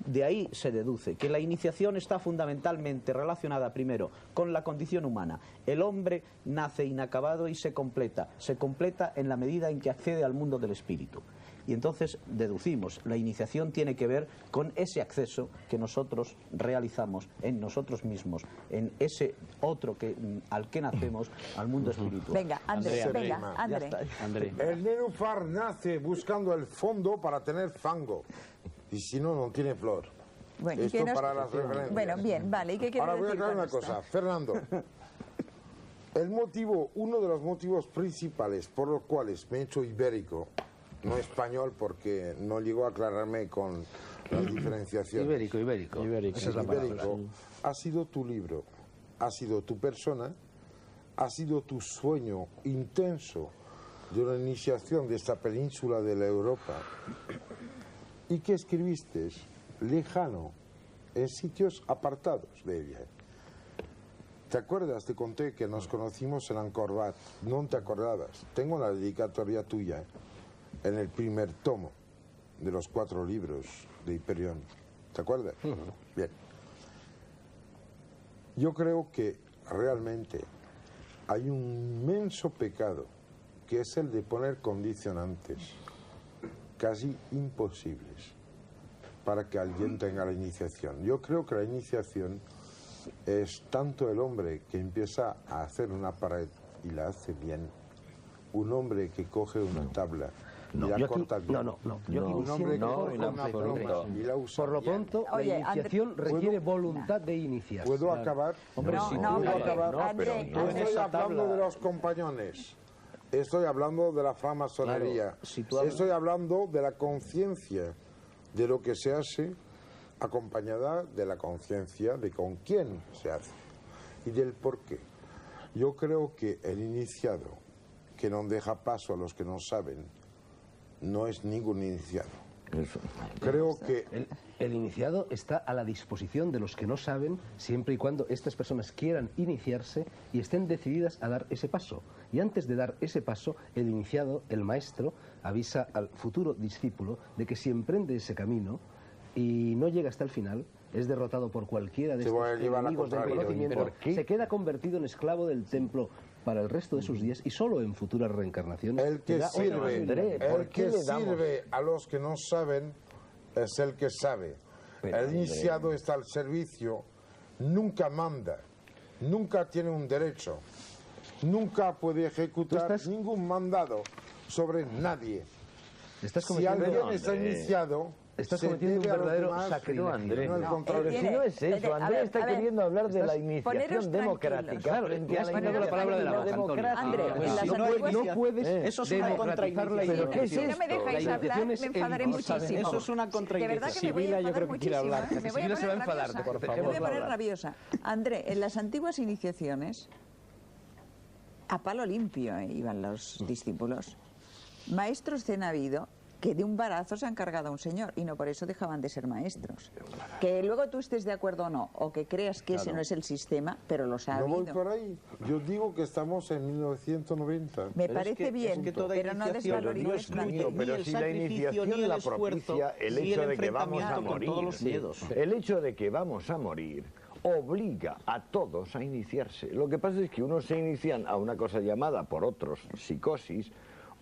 De ahí se deduce que la iniciación está fundamentalmente relacionada primero con la condición humana. El hombre nace inacabado y se completa en la medida en que accede al mundo del espíritu. Y entonces deducimos, la iniciación tiene que ver con ese acceso que nosotros realizamos en nosotros mismos, en ese otro al que nacemos, al mundo espiritual. Venga, André, venga, André. El nenúfar nace buscando el fondo para tener fango. Y si no, no tiene flor. Bueno, Esto para las referencias. Bueno, bien, vale. ¿Y qué quieres Ahora voy a decir aclarar con una esto? cosa. Fernando, uno de los motivos principales por los cuales me he hecho ibérico, no español porque no llegó a aclararme con las diferenciaciones. Ibérico. Esa es la palabra. Ha sido tu libro, ha sido tu persona, ha sido tu sueño intenso de una iniciación de esta península de la Europa y que escribiste lejano, en sitios apartados de ella. ¿Te acuerdas? Te conté que nos conocimos en Angkor Wat. No te acordabas. Tengo la dedicatoria tuya en el primer tomo de los 4 libros de Hiperión. ¿Te acuerdas? Bien. Yo creo que realmente hay un inmenso pecado que es el de poner condicionantes casi imposibles para que alguien tenga la iniciación. Yo creo que la iniciación es tanto el hombre que empieza a hacer una pared y la hace bien, un hombre que coge una tabla y la corta bien, un hombre que coge una pluma y la usa Por lo bien. pronto, la iniciación requiere voluntad de iniciar. ¿Puedo acabar? Hombre, No, si no, tú- acabar. André, No André. estoy hablando de los compañones. Estoy hablando de la francmasonería. Claro, si tú hablas- Estoy hablando de la conciencia de lo que se hace, acompañada de la conciencia de con quién se hace y del por qué. Yo creo que el iniciado que no deja paso a los que no saben no es ningún iniciado. Creo que el iniciado está a la disposición de los que no saben, siempre y cuando estas personas quieran iniciarse y estén decididas a dar ese paso. Y antes de dar ese paso, el iniciado, el maestro, avisa al futuro discípulo de que si emprende ese camino y no llega hasta el final, es derrotado por cualquiera de Te voy a estos llevar la enemigos del contraria. conocimiento, ¿Por qué? se queda convertido en esclavo del templo para el resto de sus días y solo en futuras reencarnaciones. El que sirve a los que no saben es el que sabe. El iniciado está al servicio, nunca manda, nunca tiene un derecho, nunca puede ejecutar ningún mandado sobre nadie. Si alguien está iniciado, estás cometiendo un verdadero sacrilegio. Andrés, si no es eso, Andrés está queriendo hablar de la iniciación democrática. Claro, te has quitado la palabra de la boca, Antonio. No puedes eso es una contradicción. Si no me dejáis hablar, me enfadaré muchísimo. Eso es una contradicción. Sibila, yo creo que quiere hablar. Sibila se va a enfadar, por favor. Me voy a poner rabiosa. André, en las antiguas iniciaciones, a palo limpio iban los discípulos. Maestros zen ha habido que de un barazo se han cargado a un señor y no por eso dejaban de ser maestros. Que luego tú estés de acuerdo o no, o que creas que ese no es el sistema, pero los ha habido. No voy por ahí. Yo digo que estamos en 1990. Me parece bien, pero no desvalorices tanto. Pero si la iniciación la propicia el hecho de que vamos a morir, el hecho de que vamos a morir obliga a todos a iniciarse. Lo que pasa es que unos se inician a una cosa llamada por otros psicosis,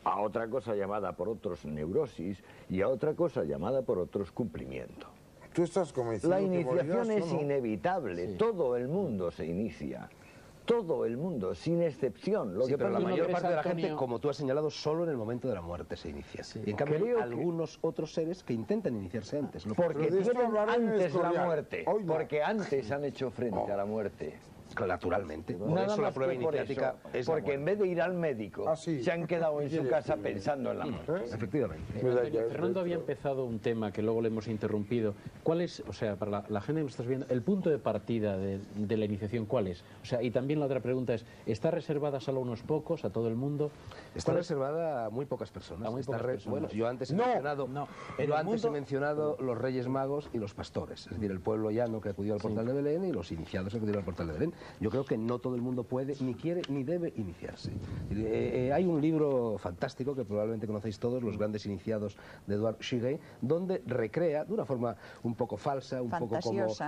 a otra cosa llamada por otros neurosis y a otra cosa llamada por otros cumplimiento. ¿Tú estás convencido? La iniciación es inevitable, todo el mundo se inicia. Todo el mundo, sin excepción. Lo que pero la mayor parte de la gente, como tú has señalado, solo en el momento de la muerte se inicia. Y en cambio hay algunos otros seres que intentan iniciarse antes. Porque tienen antes la muerte. Porque antes han hecho frente a la muerte. Naturalmente. Por eso la prueba iniciática es porque en vez de ir al médico, se han quedado en su casa pensando en la muerte. Efectivamente. Fernando había empezado un tema que luego le hemos interrumpido. ¿Cuál es, o sea, para la gente que nos estás viendo, el punto de partida de la iniciación, cuál es? O sea, y también la otra pregunta es, ¿está reservada solo a unos pocos, a todo el mundo? Está reservada a muy pocas personas. A muy pocas personas. Bueno, yo antes he mencionado los Reyes Magos y los pastores, es decir, el pueblo llano que acudió al portal de Belén y los iniciados que acudieron al portal de Belén. Yo creo que no todo el mundo puede, ni quiere, ni debe iniciarse. Hay un libro fantástico que probablemente conocéis todos, Los grandes iniciados, de Edward Shigei, donde recrea, de una forma un poco falsa, un poco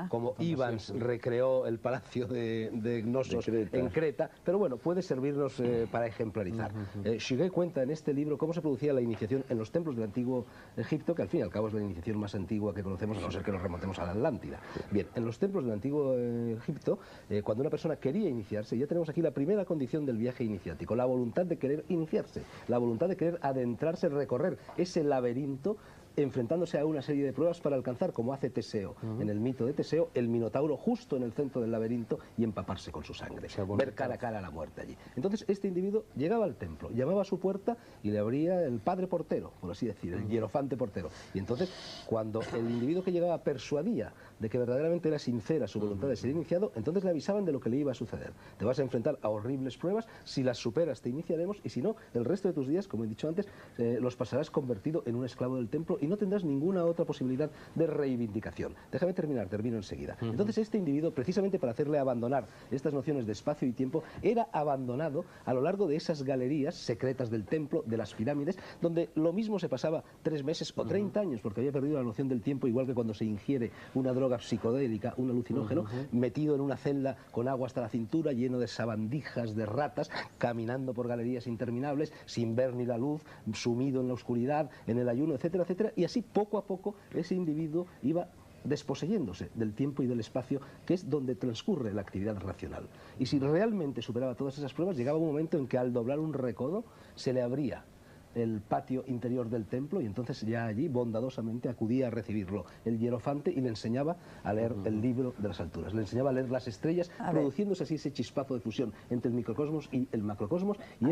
como Ivans recreó el palacio de Gnosos en Creta, pero bueno, puede servirnos para ejemplarizar. Shigei cuenta en este libro cómo se producía la iniciación en los templos del antiguo Egipto, que al fin y al cabo es la iniciación más antigua que conocemos, a no ser que nos remontemos a la Atlántida. Bien, en los templos del antiguo Egipto, cuando una persona quería iniciarse, ya tenemos aquí la primera condición del viaje iniciático, la voluntad de querer iniciarse, la voluntad de querer adentrarse, recorrer ese laberinto, enfrentándose a una serie de pruebas para alcanzar, como hace Teseo, en el mito de Teseo, el Minotauro justo en el centro del laberinto y empaparse con su sangre, ver cara a cara a la muerte allí. Entonces este individuo llegaba al templo, llamaba a su puerta y le abría el padre portero, por así decir, el hierofante portero. Y entonces, cuando el individuo que llegaba persuadía de que verdaderamente era sincera su voluntad de ser iniciado, entonces le avisaban de lo que le iba a suceder. Te vas a enfrentar a horribles pruebas, si las superas te iniciaremos y si no, el resto de tus días, como he dicho antes, los pasarás convertido en un esclavo del templo y no tendrás ninguna otra posibilidad de reivindicación. Déjame terminar, termino enseguida. Entonces este individuo, precisamente para hacerle abandonar estas nociones de espacio y tiempo, era abandonado a lo largo de esas galerías secretas del templo, de las pirámides, donde lo mismo se pasaba 3 meses o 30 años, porque había perdido la noción del tiempo, igual que cuando se ingiere una droga psicodélica, un alucinógeno, metido en una celda con agua hasta la cintura, lleno de sabandijas de ratas, caminando por galerías interminables, sin ver ni la luz, sumido en la oscuridad, en el ayuno, etcétera, etcétera, y así poco a poco ese individuo iba desposeyéndose del tiempo y del espacio, que es donde transcurre la actividad racional. Y si realmente superaba todas esas pruebas, llegaba un momento en que al doblar un recodo se le abría el patio interior del templo y entonces ya allí bondadosamente acudía a recibirlo el hierofante y le enseñaba a leer el libro de las alturas, le enseñaba a leer las estrellas, produciéndose así ese chispazo de fusión entre el microcosmos y el macrocosmos, y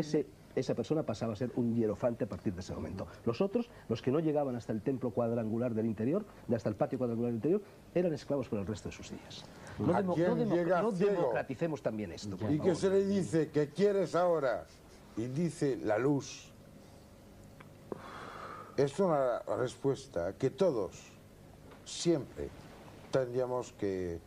esa persona pasaba a ser un hierofante a partir de ese momento. Los otros, los que no llegaban hasta el templo cuadrangular del interior, hasta el patio cuadrangular del interior, eran esclavos por el resto de sus días. No democraticemos también esto. Y que se le dice, ¿qué quieres ahora? Y dice, la luz. Es una respuesta que todos siempre tendríamos que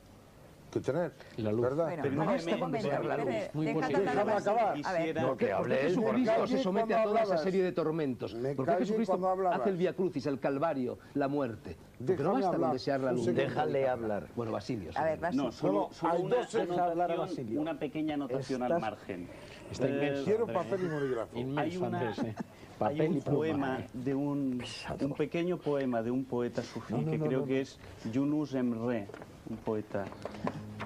que tener, la luz. ¿verdad? Bueno, Pero basta un momento, desear la luz. muy Dejad positivo. hablar a Déjame acabar. Basilio. A ver, No, que hable él. Jesucristo se callé somete a cuando toda esa hablabas. serie de tormentos. Me ¿Por qué callé Jesucristo cuando hablabas. hace el Vía Crucis, el Calvario, la muerte? Porque no Déjame basta con hablar. desear la Un luz. segundo. Déjale hablar. Bueno, Basilio. a ver, sí. Basilio. No, solo hay una dos- deja hablar a anotación, Basilio. una pequeña anotación al Estás- margen. Está inmenso. Quiero Andrés, papel y bolígrafo. Inmenso, Andrés, hay Papel un y pluma. poema de un pequeño poema de un poeta sufí que creo que es Yunus Emre, un poeta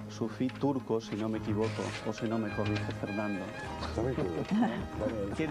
sufí turco, si no me equivoco, o si no me corrige Fernando. También que- Que